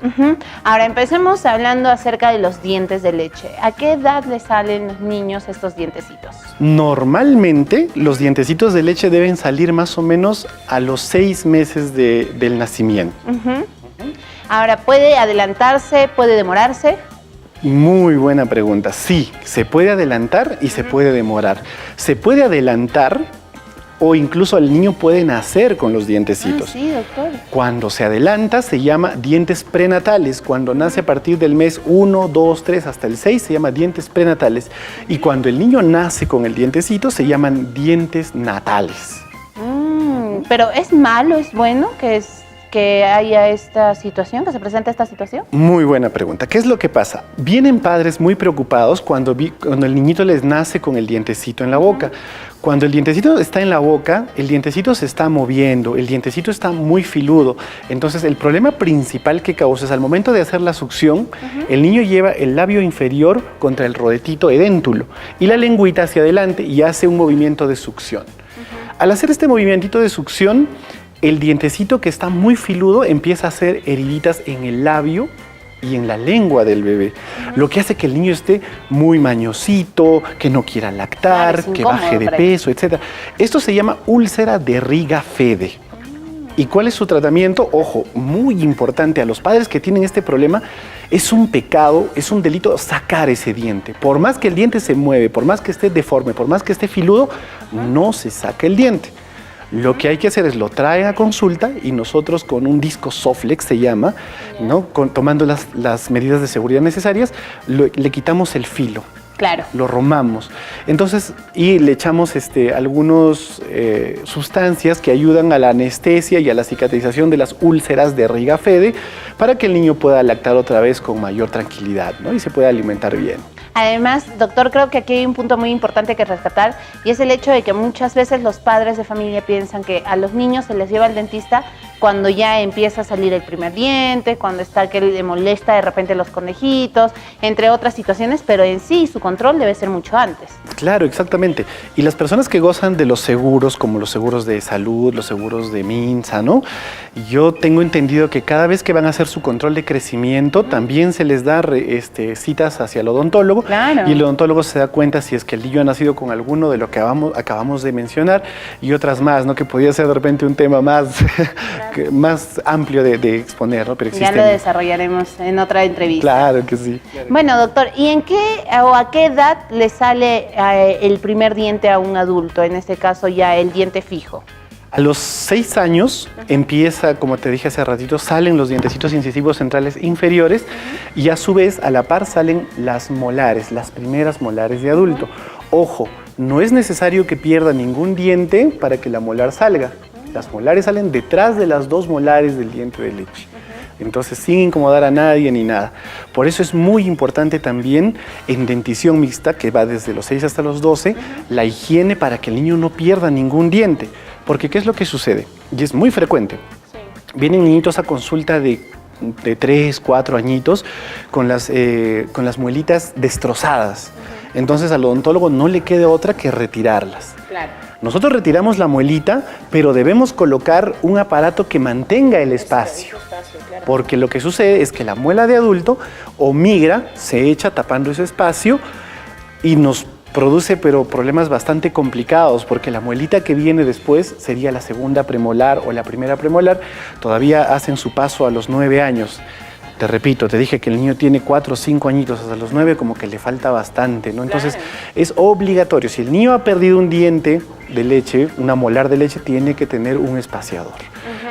Ahora empecemos hablando acerca de los dientes de leche. ¿A qué edad le salen los niños estos dientecitos? Normalmente los dientecitos de leche deben salir más o menos a los 6 meses del nacimiento. Ahora, ¿puede adelantarse, puede demorarse? Muy buena pregunta. Sí, se puede adelantar y se puede demorar. Se puede adelantar o incluso el niño puede nacer con los dientecitos. Sí, doctor. Cuando se adelanta se llama dientes prenatales. Cuando nace a partir del mes 1, 2, 3 hasta el 6 se llama dientes prenatales. Y cuando el niño nace con el dientecito se llaman dientes natales. Pero ¿es malo, es bueno que haya esta situación, que se presente esta situación? Muy buena pregunta. ¿Qué es lo que pasa? Vienen padres muy preocupados cuando el niñito les nace con el dientecito en la boca. Cuando el dientecito está en la boca, el dientecito se está moviendo, el dientecito está muy filudo. Entonces, el problema principal que causa es al momento de hacer la succión, el niño lleva el labio inferior contra el rodetito edéntulo y la lengüita hacia adelante y hace un movimiento de succión. Al hacer este movimiento de succión, el dientecito que está muy filudo empieza a hacer heriditas en el labio y en la lengua del bebé, lo que hace que el niño esté muy mañosito, que no quiera lactar, que baje de peso, etc. Esto se llama úlcera de Riga Fede. ¿Y cuál es su tratamiento? Ojo, muy importante, a los padres que tienen este problema, es un pecado, es un delito sacar ese diente. Por más que el diente se mueve, por más que esté deforme, por más que esté filudo, no se saca el diente. Lo que hay que hacer es lo trae a consulta y nosotros con un disco Soflex se llama, ¿no? Tomando las medidas de seguridad necesarias, le quitamos el filo. Claro. Lo romamos. Entonces, y le echamos algunas sustancias que ayudan a la anestesia y a la cicatrización de las úlceras de Riga Fede para que el niño pueda lactar otra vez con mayor tranquilidad, ¿no? Y se pueda alimentar bien. Además, doctor, creo que aquí hay un punto muy importante que rescatar y es el hecho de que muchas veces los padres de familia piensan que a los niños se les lleva al dentista cuando ya empieza a salir el primer diente, cuando está que le molesta de repente los conejitos, entre otras situaciones, pero en sí su control debe ser mucho antes. Claro, exactamente. Y las personas que gozan de los seguros, como los seguros de salud, los seguros de Minsa, ¿no? Yo tengo entendido que cada vez que van a hacer su control de crecimiento, también se les da citas hacia el odontólogo. Claro. Y el odontólogo se da cuenta si es que el niño ha nacido con alguno de lo que acabamos de mencionar y otras más, ¿no? Que podría ser de repente un tema más, más amplio de exponer, ¿no? Pero ya lo desarrollaremos en otra entrevista. Claro que sí. Bueno, doctor, ¿y en qué o a qué edad le sale el primer diente a un adulto? En este caso ya el diente fijo. A los 6 años empieza, como te dije hace ratito, salen los dientecitos incisivos centrales inferiores y a su vez a la par salen las molares, las primeras molares de adulto. Ojo, no es necesario que pierda ningún diente para que la molar salga. Las molares salen detrás de las 2 molares del diente de leche. Entonces, sin incomodar a nadie ni nada. Por eso es muy importante también en dentición mixta, que va desde los 6 hasta los 12, la higiene para que el niño no pierda ningún diente. Porque, ¿qué es lo que sucede? Y es muy frecuente. Vienen niñitos a consulta de 3, 4 añitos con las muelitas destrozadas. Entonces, al odontólogo no le queda otra que retirarlas. Claro. Nosotros retiramos la muelita, pero debemos colocar un aparato que mantenga el espacio. Porque lo que sucede es que la muela de adulto o migra, se echa tapando ese espacio y nos produce problemas bastante complicados, porque la muelita que viene después sería la segunda premolar o la primera premolar, todavía hacen su paso a los 9 años. Te repito, te dije que el niño tiene 4 o 5 añitos, hasta los 9 como que le falta bastante, ¿no? Entonces es obligatorio, si el niño ha perdido un diente de leche, una molar de leche, tiene que tener un espaciador.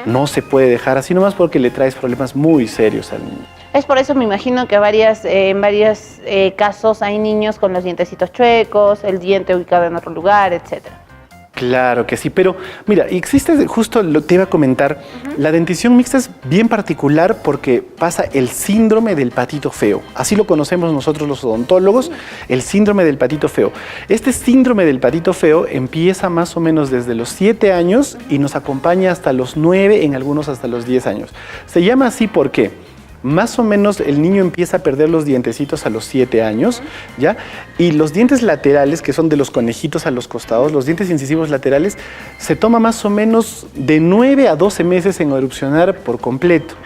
No se puede dejar así nomás porque le traes problemas muy serios al niño. Es por eso me imagino que en varios casos hay niños con los dientecitos chuecos, el diente ubicado en otro lugar, etcétera. Claro que sí, pero mira, existe, justo lo te iba a comentar, la dentición mixta es bien particular porque pasa el síndrome del patito feo. Así lo conocemos nosotros los odontólogos, el síndrome del patito feo. Este síndrome del patito feo empieza más o menos desde los 7 años y nos acompaña hasta los 9, en algunos hasta los 10 años. Se llama así porque más o menos el niño empieza a perder los dientecitos a los 7 años, ¿ya? Y los dientes laterales, que son de los conejitos a los costados, los dientes incisivos laterales, se toma más o menos de 9 a 12 meses en erupcionar por completo.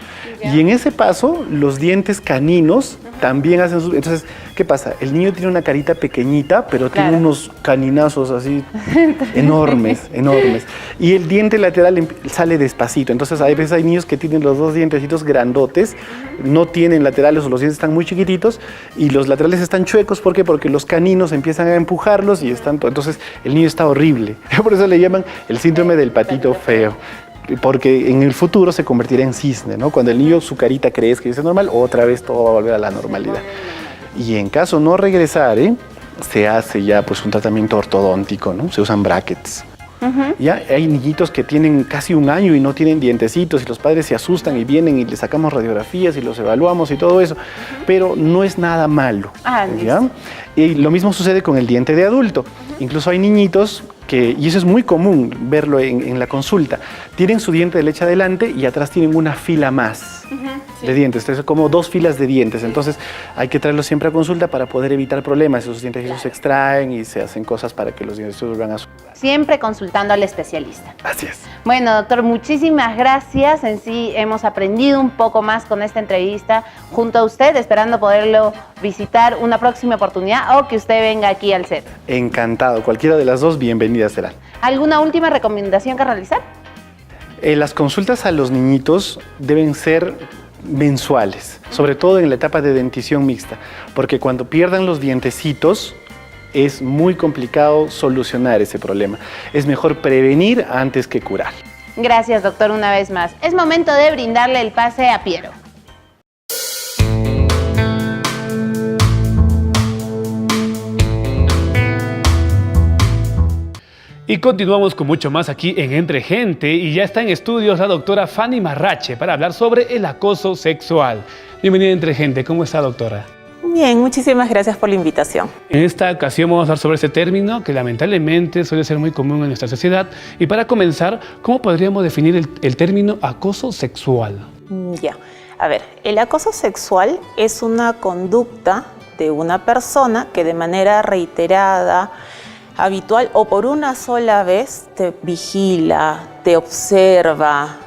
Y en ese paso, los dientes caninos también hacen sus... Entonces, ¿qué pasa? El niño tiene una carita pequeñita, pero tiene unos caninazos así enormes, enormes. Y el diente lateral sale despacito. Entonces, a veces hay niños que tienen los 2 dientecitos grandotes, no tienen laterales o los dientes están muy chiquititos y los laterales están chuecos. ¿Por qué? Porque los caninos empiezan a empujarlos y están... Entonces, el niño está horrible. Por eso le llaman el síndrome del patito feo. Porque en el futuro se convertirá en cisne, ¿no? Cuando el niño su carita crezca y es normal, otra vez todo va a volver a la normalidad. Y en caso no regresar, se hace ya pues un tratamiento ortodóntico, ¿no? Se usan brackets. Ya hay niñitos que tienen casi 1 año y no tienen dientecitos y los padres se asustan y vienen y les sacamos radiografías y los evaluamos y todo eso, pero no es nada malo. ¿Ya? Y lo mismo sucede con el diente de adulto. Incluso hay niñitos y eso es muy común verlo en la consulta, tienen su diente de leche adelante y atrás tienen una fila más de dientes, entonces como 2 filas de dientes, entonces hay que traerlos siempre a consulta para poder evitar problemas, esos dientes se extraen y se hacen cosas para que los dientes vuelvan a su... Siempre consultando al especialista. Así es. Bueno, doctor, muchísimas gracias, en sí hemos aprendido un poco más con esta entrevista junto a usted, esperando poderlo visitar una próxima oportunidad o que usted venga aquí al set. Encantado, cualquiera de las dos, bienvenidas serán. ¿Alguna última recomendación que realizar? Las consultas a los niñitos deben ser mensuales, sobre todo en la etapa de dentición mixta, porque cuando pierdan los dientecitos es muy complicado solucionar ese problema. Es mejor prevenir antes que curar. Gracias, doctor, una vez más. Es momento de brindarle el pase a Piero. Y continuamos con mucho más aquí en Entre Gente y ya está en estudios la doctora Fanny Marrache para hablar sobre el acoso sexual. Bienvenida a Entre Gente, ¿cómo está, doctora? Bien, muchísimas gracias por la invitación. En esta ocasión vamos a hablar sobre este término que lamentablemente suele ser muy común en nuestra sociedad. Y para comenzar, ¿cómo podríamos definir el término acoso sexual? Ya, a ver, el acoso sexual es una conducta de una persona que de manera reiterada, habitual o por una sola vez te vigila, te observa,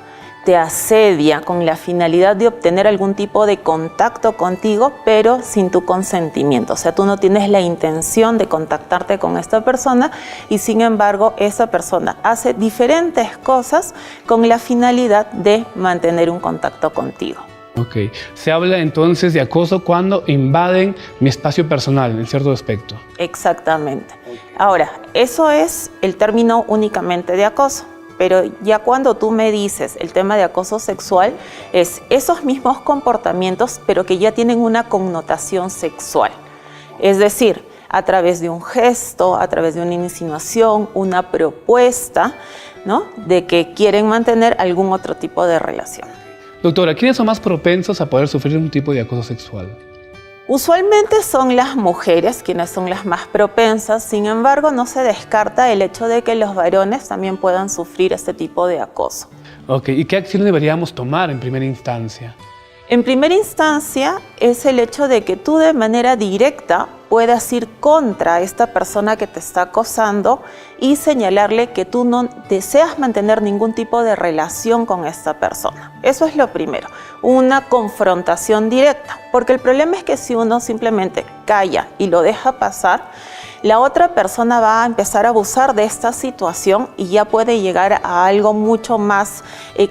te asedia con la finalidad de obtener algún tipo de contacto contigo, pero sin tu consentimiento. O sea, tú no tienes la intención de contactarte con esta persona y sin embargo esa persona hace diferentes cosas con la finalidad de mantener un contacto contigo. Ok. Se habla entonces de acoso cuando invaden mi espacio personal en cierto aspecto. Exactamente. Ahora, eso es el término únicamente de acoso. Pero ya cuando tú me dices el tema de acoso sexual, es esos mismos comportamientos, pero que ya tienen una connotación sexual. Es decir, a través de un gesto, a través de una insinuación, una propuesta, ¿no?, de que quieren mantener algún otro tipo de relación. Doctora, ¿quiénes son más propensos a poder sufrir un tipo de acoso sexual? Usualmente son las mujeres quienes son las más propensas, sin embargo no se descarta el hecho de que los varones también puedan sufrir este tipo de acoso. Ok, ¿y qué acciones deberíamos tomar en primera instancia? En primera instancia es el hecho de que tú de manera directa puedas ir contra esta persona que te está acosando y señalarle que tú no deseas mantener ningún tipo de relación con esta persona. Eso es lo primero, una confrontación directa, porque el problema es que si uno simplemente calla y lo deja pasar, la otra persona va a empezar a abusar de esta situación y ya puede llegar a algo mucho más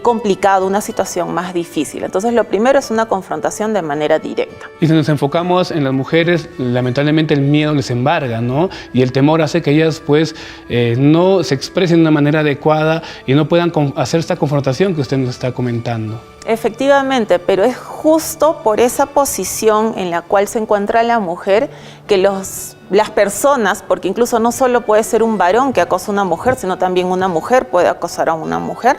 complicado, una situación más difícil. Entonces, lo primero es una confrontación de manera directa. Y si nos enfocamos en las mujeres, lamentablemente el miedo les embarga, ¿no? Y el temor hace que ellas, pues, no se expresen de una manera adecuada y no puedan hacer esta confrontación que usted nos está comentando. Efectivamente, pero es justo por esa posición en la cual se encuentra la mujer que las personas, porque incluso no solo puede ser un varón que acosa a una mujer, sino también una mujer puede acosar a una mujer,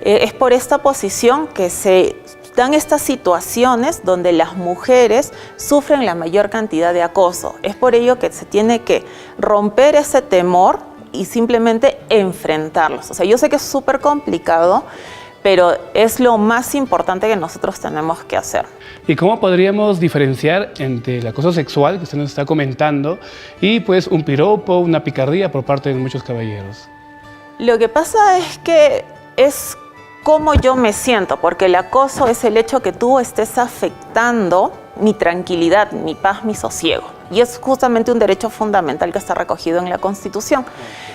es por esta posición que se dan estas situaciones donde las mujeres sufren la mayor cantidad de acoso. Es por ello que se tiene que romper ese temor y simplemente enfrentarlos. O sea, yo sé que es súper complicado, pero es lo más importante que nosotros tenemos que hacer. ¿Y cómo podríamos diferenciar entre el acoso sexual que usted nos está comentando y pues un piropo, una picardía por parte de muchos caballeros? Lo que pasa es que es cómo yo me siento, porque el acoso es el hecho que tú estés afectando mi tranquilidad, mi paz, mi sosiego. Y es justamente un derecho fundamental que está recogido en la Constitución.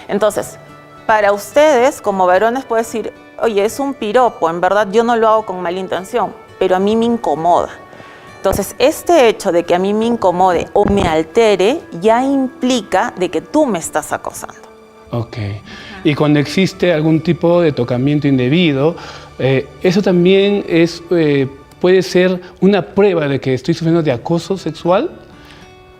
Entonces, para ustedes, como varones, puede decir, oye, es un piropo, en verdad yo no lo hago con mala intención, pero a mí me incomoda. Entonces, este hecho de que a mí me incomode o me altere ya implica de que tú me estás acosando. Ok. Y cuando existe algún tipo de tocamiento indebido, eso también puede ser una prueba de que estoy sufriendo de acoso sexual.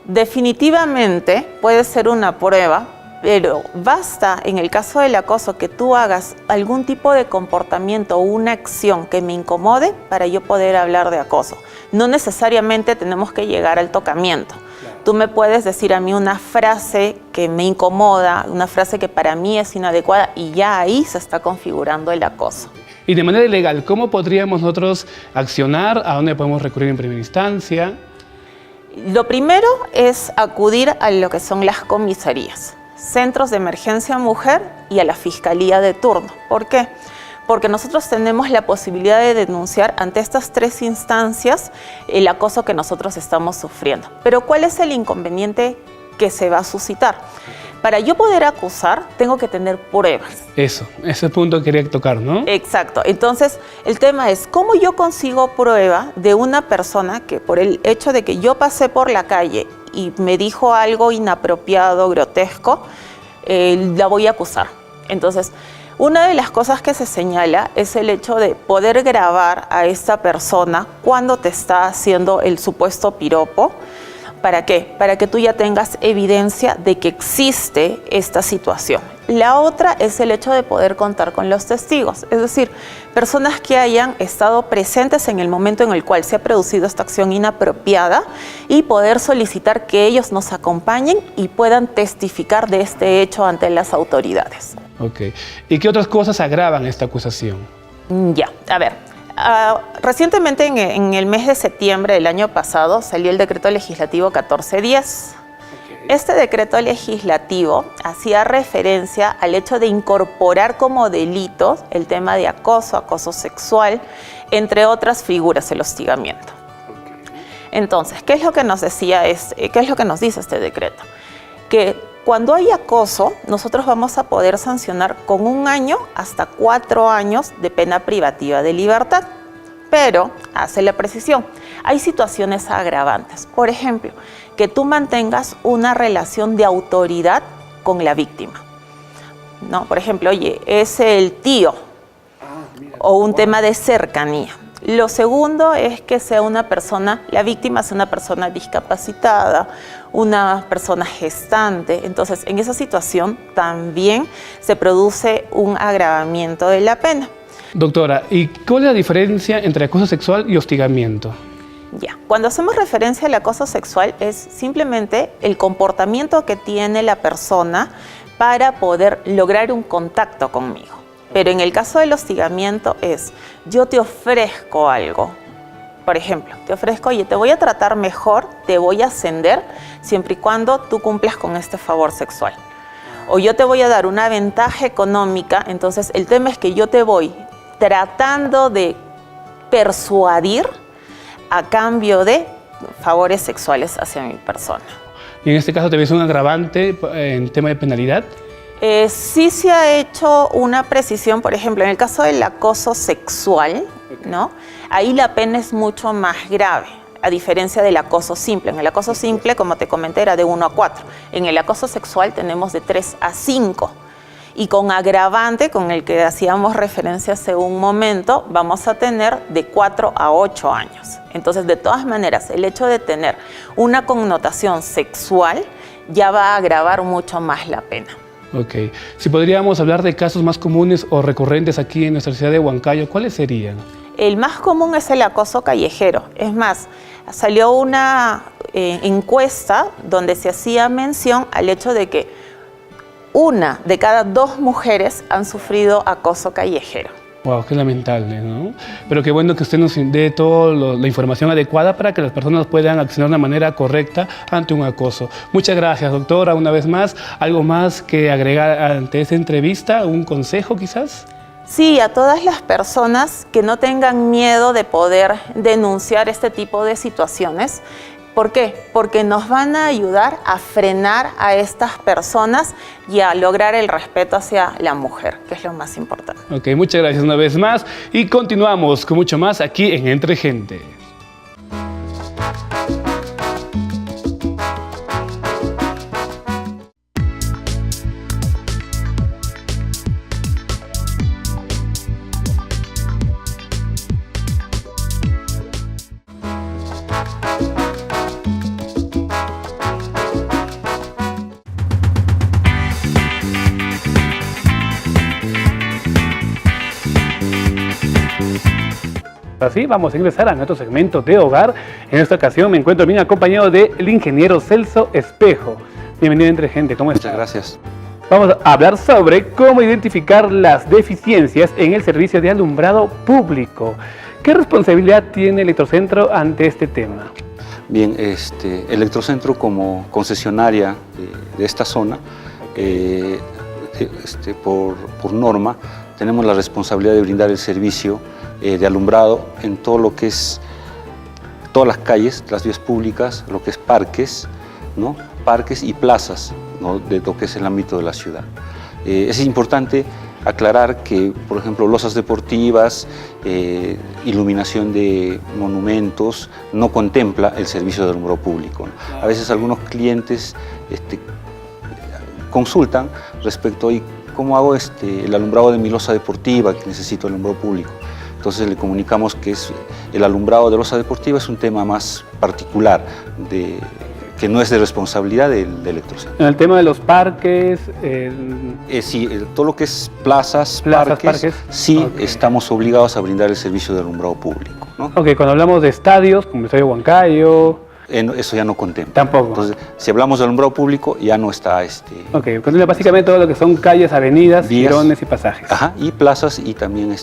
Definitivamente puede ser una prueba, pero basta en el caso del acoso que tú hagas algún tipo de comportamiento o una acción que me incomode para yo poder hablar de acoso. No necesariamente tenemos que llegar al tocamiento. Tú me puedes decir a mí una frase que me incomoda, una frase que para mí es inadecuada y ya ahí se está configurando el acoso. Y de manera ilegal, ¿cómo podríamos nosotros accionar? ¿A dónde podemos recurrir en primera instancia? Lo primero es acudir a lo que son las comisarías, centros de emergencia mujer y a la fiscalía de turno. ¿Por qué? Porque nosotros tenemos la posibilidad de denunciar ante estas tres instancias el acoso que nosotros estamos sufriendo. Pero ¿cuál es el inconveniente que se va a suscitar? Para yo poder acusar, tengo que tener pruebas. Eso, ese punto quería tocar, ¿no? Exacto. Entonces, el tema es, ¿cómo yo consigo prueba de una persona que por el hecho de que yo pasé por la calle y me dijo algo inapropiado, grotesco, la voy a acusar? Entonces, una de las cosas que se señala es el hecho de poder grabar a esta persona cuando te está haciendo el supuesto piropo, ¿Para qué? Para que tú ya tengas evidencia de que existe esta situación. La otra es el hecho de poder contar con los testigos, es decir, personas que hayan estado presentes en el momento en el cual se ha producido esta acción inapropiada y poder solicitar que ellos nos acompañen y puedan testificar de este hecho ante las autoridades. Ok. ¿Y qué otras cosas agravan esta acusación? Ya, a ver. Recientemente, en el mes de septiembre del año pasado, salió el decreto legislativo 1410. Este decreto legislativo hacía referencia al hecho de incorporar como delitos el tema de acoso, acoso sexual, entre otras figuras, el hostigamiento. Entonces, ¿qué es lo que nos decía qué es lo que nos dice este decreto? Que cuando hay acoso, nosotros vamos a poder sancionar con 1 año hasta 4 años de pena privativa de libertad. Pero, hace la precisión, hay situaciones agravantes. Por ejemplo, que tú mantengas una relación de autoridad con la víctima. ¿No? Por ejemplo, oye, es el tío o un tema de cercanía. Lo segundo es que sea una persona, la víctima sea una persona discapacitada, una persona gestante. Entonces, en esa situación también se produce un agravamiento de la pena. Doctora, ¿y cuál es la diferencia entre acoso sexual y hostigamiento? Ya, cuando hacemos referencia al acoso sexual es simplemente el comportamiento que tiene la persona para poder lograr un contacto conmigo. Pero en el caso del hostigamiento es, yo te ofrezco algo. Por ejemplo, te ofrezco, oye, te voy a tratar mejor, te voy a ascender, siempre y cuando tú cumplas con este favor sexual. O yo te voy a dar una ventaja económica, entonces el tema es que yo te voy tratando de persuadir a cambio de favores sexuales hacia mi persona. ¿Y en este caso te ves un agravante en tema de penalidad? Sí se ha hecho una precisión, por ejemplo, en el caso del acoso sexual, ¿no? Ahí la pena es mucho más grave, a diferencia del acoso simple. En el acoso simple, como te comenté, era de 1 a 4. En el acoso sexual tenemos de 3 a 5. Y con agravante, con el que hacíamos referencia hace un momento, vamos a tener de 4 a 8 años. Entonces, de todas maneras, el hecho de tener una connotación sexual ya va a agravar mucho más la pena. Ok. Si podríamos hablar de casos más comunes o recurrentes aquí en nuestra ciudad de Huancayo, ¿cuáles serían? El más común es el acoso callejero. Es más, salió una encuesta donde se hacía mención al hecho de que 1 de cada 2 mujeres han sufrido acoso callejero. Wow, qué lamentable, ¿no? Pero qué bueno que usted nos dé toda la información adecuada para que las personas puedan accionar de una manera correcta ante un acoso. Muchas gracias, doctora, una vez más. ¿Algo más que agregar ante esta entrevista? ¿Un consejo quizás? Sí, a todas las personas que no tengan miedo de poder denunciar este tipo de situaciones. ¿Por qué? Porque nos van a ayudar a frenar a estas personas y a lograr el respeto hacia la mujer, que es lo más importante. Ok, muchas gracias una vez más y continuamos con mucho más aquí en Entre Gente. Así vamos a ingresar a nuestro segmento de hogar. En esta ocasión me encuentro bien acompañado del ingeniero Celso Espejo. Bienvenido a Entre Gente, ¿cómo está? Muchas gracias. Vamos a hablar sobre cómo identificar las deficiencias en el servicio de alumbrado público. ¿Qué responsabilidad tiene Electrocentro ante este tema? Bien, Electrocentro como concesionaria de esta zona, por norma, tenemos la responsabilidad de brindar el servicio de alumbrado en todo lo que es todas las calles, las vías públicas, lo que es parques, ¿no? Parques y plazas, ¿no? De lo que es el ámbito de la ciudad. Es importante aclarar que, por ejemplo, losas deportivas, iluminación de monumentos, no contempla el servicio de alumbrado público, ¿no? A veces algunos clientes consultan respecto a cómo hago el alumbrado de mi losa deportiva, que necesito alumbrado público. Entonces le comunicamos que el alumbrado de losa deportiva es un tema más particular que no es de responsabilidad de Electrocel. En el tema de los parques... Sí, todo lo que es plazas, parques, sí, estamos obligados a brindar el servicio de alumbrado público, ¿no? Ok, cuando hablamos de estadios, como el Estadio Huancayo... Eso ya no contempla. Tampoco. Entonces, si hablamos de alumbrado público, ya no está... Ok, contempla básicamente todo lo que son calles, avenidas, vías, jirones y pasajes. Ajá, y plazas y también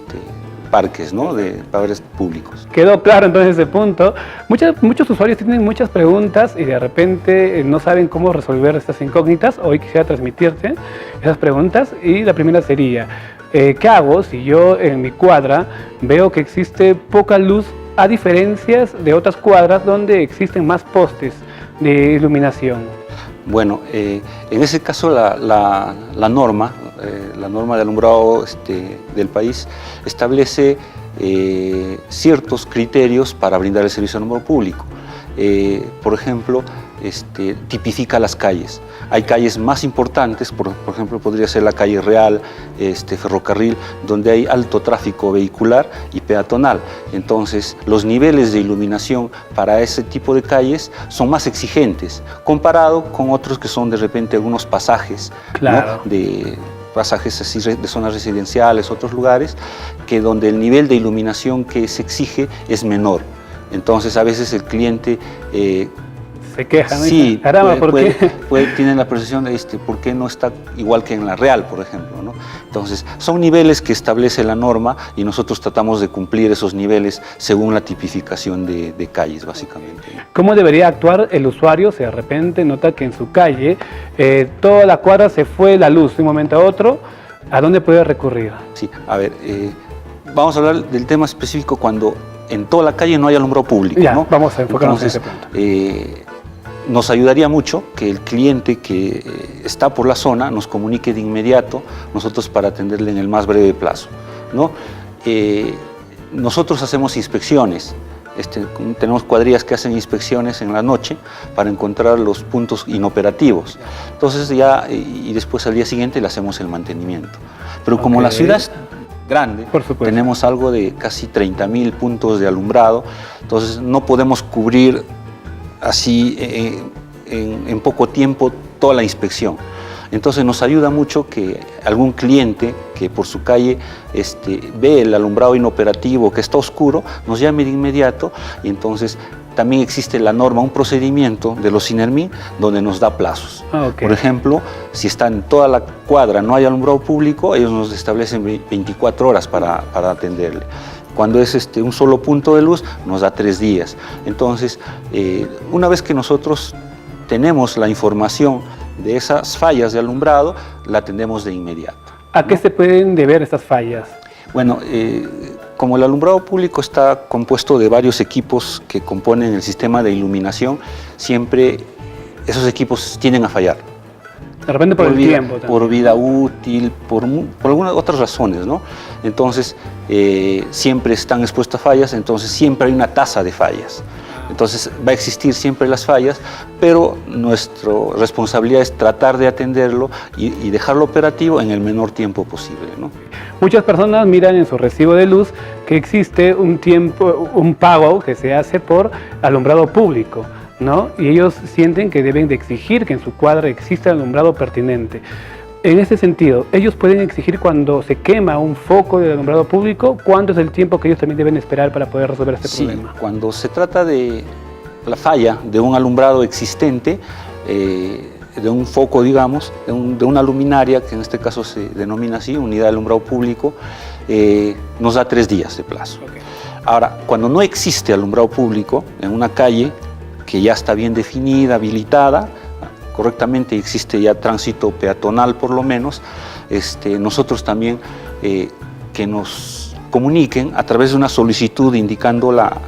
parques, ¿no? De parques públicos. Quedó claro entonces ese punto. Muchos usuarios tienen muchas preguntas y de repente no saben cómo resolver estas incógnitas. Hoy quisiera transmitirte esas preguntas y la primera sería, ¿qué hago si yo en mi cuadra veo que existe poca luz a diferencias de otras cuadras donde existen más postes de iluminación? Bueno, en ese caso la norma de alumbrado del país establece ciertos criterios para brindar el servicio de alumbrado público. Por ejemplo, tipifica las calles. Hay calles más importantes, por ejemplo, podría ser la calle Real, Ferrocarril, donde hay alto tráfico vehicular y peatonal. Entonces, los niveles de iluminación para ese tipo de calles son más exigentes, comparado con otros que son de repente algunos pasajes, claro, ¿no? De pasajes así de zonas residenciales, otros lugares, que donde el nivel de iluminación que se exige es menor. Entonces, a veces el cliente... se quejan, sí, caramba, tienen la percepción de por qué no está igual que en la Real, por ejemplo, ¿no? Entonces, son niveles que establece la norma y nosotros tratamos de cumplir esos niveles según la tipificación de calles, básicamente. ¿Cómo debería actuar el usuario si de repente nota que en su calle toda la cuadra se fue la luz de un momento a otro? ¿A dónde puede recurrir? Sí, a ver, vamos a hablar del tema específico cuando en toda la calle no hay alumbrado público, ya, ¿no? Vamos a enfocarnos Entonces, en ese punto. Nos ayudaría mucho que el cliente que está por la zona nos comunique de inmediato, nosotros para atenderle en el más breve plazo, ¿no? Nosotros hacemos inspecciones, tenemos cuadrillas que hacen inspecciones en la noche para encontrar los puntos inoperativos. Entonces y después al día siguiente le hacemos el mantenimiento. Pero como la ciudad es grande, tenemos algo de casi 30.000 puntos de alumbrado, entonces no podemos cubrir así en poco tiempo toda la inspección. Entonces nos ayuda mucho que algún cliente que por su calle ve el alumbrado inoperativo, que está oscuro, nos llame de inmediato y entonces también existe la norma, un procedimiento de los INERMIN donde nos da plazos. Por ejemplo, si está en toda la cuadra no hay alumbrado público, ellos nos establecen 24 horas para atenderle. Cuando es un solo punto de luz, nos da 3 días. Entonces, una vez que nosotros tenemos la información de esas fallas de alumbrado, la atendemos de inmediato. ¿A qué se pueden deber estas fallas? Bueno, como el alumbrado público está compuesto de varios equipos que componen el sistema de iluminación, siempre esos equipos tienden a fallar. De repente por el tiempo también. Por vida útil, por algunas otras razones, ¿no? Entonces, siempre están expuestos a fallas, entonces siempre hay una tasa de fallas. Entonces, va a existir siempre las fallas, pero nuestra responsabilidad es tratar de atenderlo y dejarlo operativo en el menor tiempo posible, ¿no? Muchas personas miran en su recibo de luz que existe un pago que se hace por alumbrado público, ¿no? Y ellos sienten que deben de exigir que en su cuadra exista alumbrado pertinente. En ese sentido, ellos pueden exigir cuando se quema un foco de alumbrado público, ¿cuánto es el tiempo que ellos también deben esperar para poder resolver este problema? Cuando se trata de la falla de un alumbrado existente, de un foco, digamos, de una luminaria, que en este caso se denomina así, unidad de alumbrado público, nos da 3 días de plazo. Ahora, cuando no existe alumbrado público en una calle que ya está bien definida, habilitada, correctamente, existe ya tránsito peatonal por lo menos, nosotros también que nos comuniquen a través de una solicitud indicando la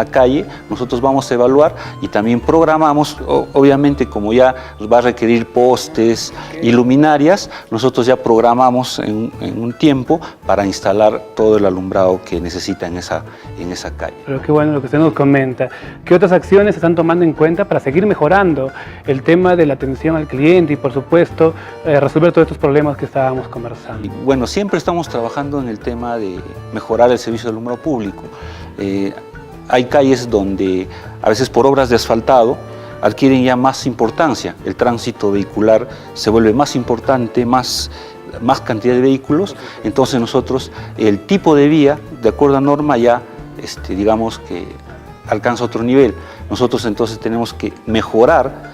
calle, nosotros vamos a evaluar y también programamos, obviamente como ya va a requerir postes y luminarias, nosotros ya programamos en un tiempo para instalar todo el alumbrado que necesita en esa calle. Pero qué bueno lo que usted nos comenta. ¿Qué otras acciones se están tomando en cuenta para seguir mejorando el tema de la atención al cliente y por supuesto resolver todos estos problemas que estábamos conversando? Bueno, siempre estamos trabajando en el tema de mejorar el servicio de alumbrado público. Hay calles donde a veces por obras de asfaltado adquieren ya más importancia. El tránsito vehicular se vuelve más importante, más cantidad de vehículos, entonces nosotros el tipo de vía, de acuerdo a norma, ya digamos que alcanza otro nivel. Nosotros entonces tenemos que mejorar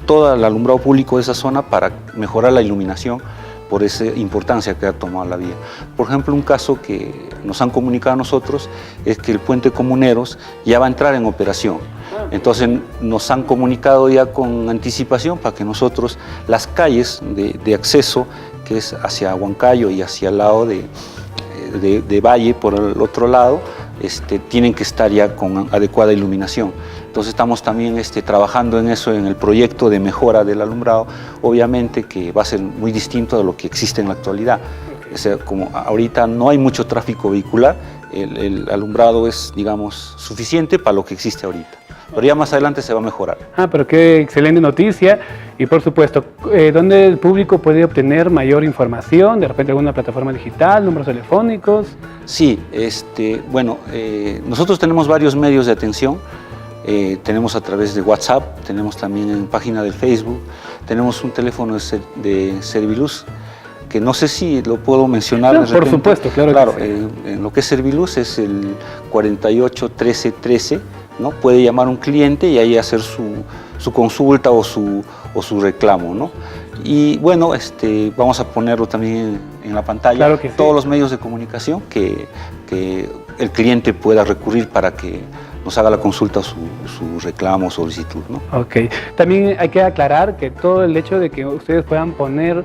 todo el alumbrado público de esa zona para mejorar la iluminación por esa importancia que ha tomado la vía. Por ejemplo, un caso que nos han comunicado a nosotros es que el puente Comuneros ya va a entrar en operación. Entonces nos han comunicado ya con anticipación para que nosotros las calles de acceso, que es hacia Huancayo y hacia el lado de Valle, por el otro lado, tienen que estar ya con adecuada iluminación. Entonces estamos también trabajando en eso, en el proyecto de mejora del alumbrado, obviamente que va a ser muy distinto de lo que existe en la actualidad. O sea, como ahorita no hay mucho tráfico vehicular, el alumbrado es, digamos, suficiente para lo que existe ahorita. Pero ya más adelante se va a mejorar. Pero qué excelente noticia. Y por supuesto, ¿dónde el público puede obtener mayor información? ¿De repente alguna plataforma digital, números telefónicos? Sí, bueno, nosotros tenemos varios medios de atención. Tenemos a través de WhatsApp, tenemos también en página de Facebook, tenemos un teléfono de Serviluz, que no sé si lo puedo mencionar. No, por supuesto, claro. En lo que es Serviluz es el 48 13 13, ¿no? Puede llamar a un cliente y ahí hacer su consulta o su reclamo, ¿no? Y bueno, vamos a ponerlo también en la pantalla, claro que sí. Todos los medios de comunicación que el cliente pueda recurrir para que nos haga la consulta, su reclamo, solicitud, ¿no? Ok. También hay que aclarar que todo el hecho de que ustedes puedan poner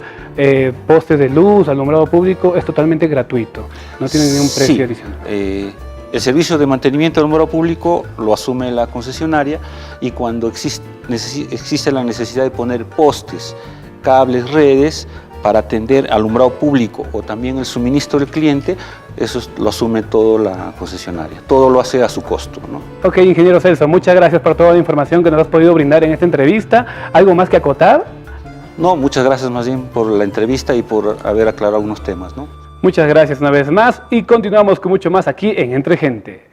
postes de luz, alumbrado público, es totalmente gratuito. No tiene ningún precio adicional. El servicio de mantenimiento del alumbrado público lo asume la concesionaria y cuando existe la necesidad de poner postes, cables, redes para atender alumbrado público o también el suministro del cliente, eso lo asume todo la concesionaria. Todo lo hace a su costo, ¿no? Ok, ingeniero Celso, muchas gracias por toda la información que nos has podido brindar en esta entrevista. ¿Algo más que acotar? No, muchas gracias más bien por la entrevista y por haber aclarado algunos temas, ¿no? Muchas gracias una vez más y continuamos con mucho más aquí en Entre Gente.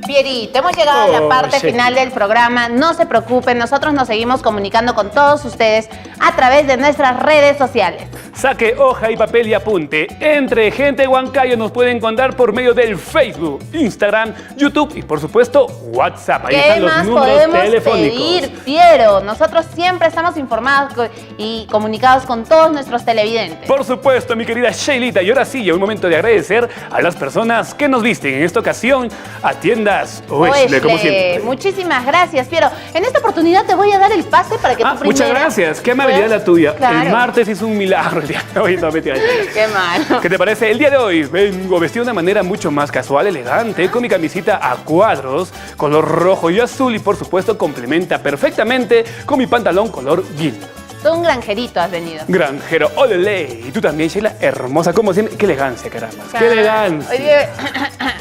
Pierito, hemos llegado a la parte final del programa. No se preocupen, nosotros nos seguimos comunicando con todos ustedes a través de nuestras redes sociales. Saque hoja y papel y apunte. Entre Gente Huancayo nos pueden encontrar por medio del Facebook, Instagram, YouTube y por supuesto WhatsApp. Ahí están los números telefónicos. Pedir, Piero? Nosotros siempre estamos informados y comunicados con todos nuestros televidentes. Por supuesto, mi querida Sheilita. Y ahora sí, llegó el momento de agradecer a las personas que nos visten en esta ocasión a Tiendas Oesle, como siempre. Muchísimas gracias, Piero. En esta oportunidad te voy a dar el pase para que tú primero... Muchas gracias. Qué amabilidad la tuya. Claro. El martes hizo un milagro. Hoy no, mentira. Qué malo. ¿Qué te parece? El día de hoy vengo vestido de una manera mucho más casual, elegante, con mi camisita a cuadros, color rojo y azul y por supuesto complementa perfectamente con mi pantalón color guinda. Tú un granjerito has venido. Granjero, olele. Y tú también, Sheila, hermosa como siempre. Qué elegancia, caramba. Qué elegancia. Hoy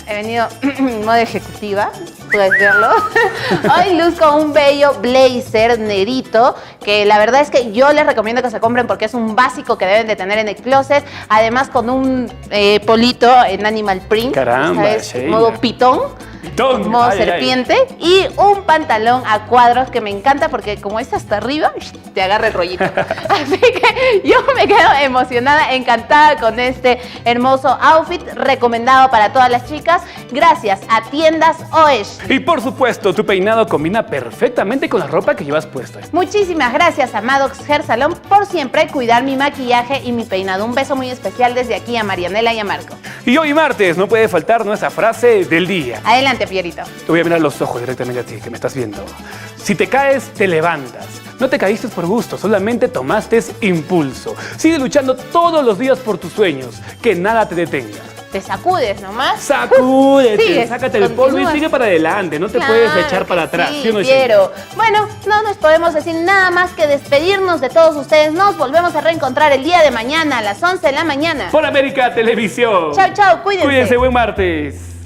he venido en modo ejecutiva, puedes verlo. Hoy luzco un bello blazer negrito, que la verdad es que yo les recomiendo que se compren porque es un básico que deben de tener en el closet. Además con un polito en animal print. Caramba, ¿sabes? Modo pitón. Modo serpiente y un pantalón a cuadros que me encanta porque como es hasta arriba, te agarra el rollito. Así que yo me quedo emocionada, encantada con este hermoso outfit recomendado para todas las chicas. Gracias a Tiendas Oesle. Y por supuesto, tu peinado combina perfectamente con la ropa que llevas puesta. Muchísimas gracias a Maddox Hair Salon por siempre cuidar mi maquillaje y mi peinado. Un beso muy especial desde aquí a Marianela y a Marco. Y hoy martes no puede faltar nuestra frase del día. Adelante, Pierito. Te voy a mirar los ojos directamente a ti, que me estás viendo. Si te caes, te levantas. No te caíste por gusto, solamente tomaste impulso. Sigue luchando todos los días por tus sueños, que nada te detenga. Te sacudes nomás. Sacúdete, sácate el polvo y sigue para adelante. No te puedes echar para atrás. Sí, quiero. Bueno, no nos podemos decir nada más que despedirnos de todos ustedes. Nos volvemos a reencontrar el día de mañana a las 11 de la mañana. Por América Televisión. Chau, chau, cuídense. Cuídense, buen martes.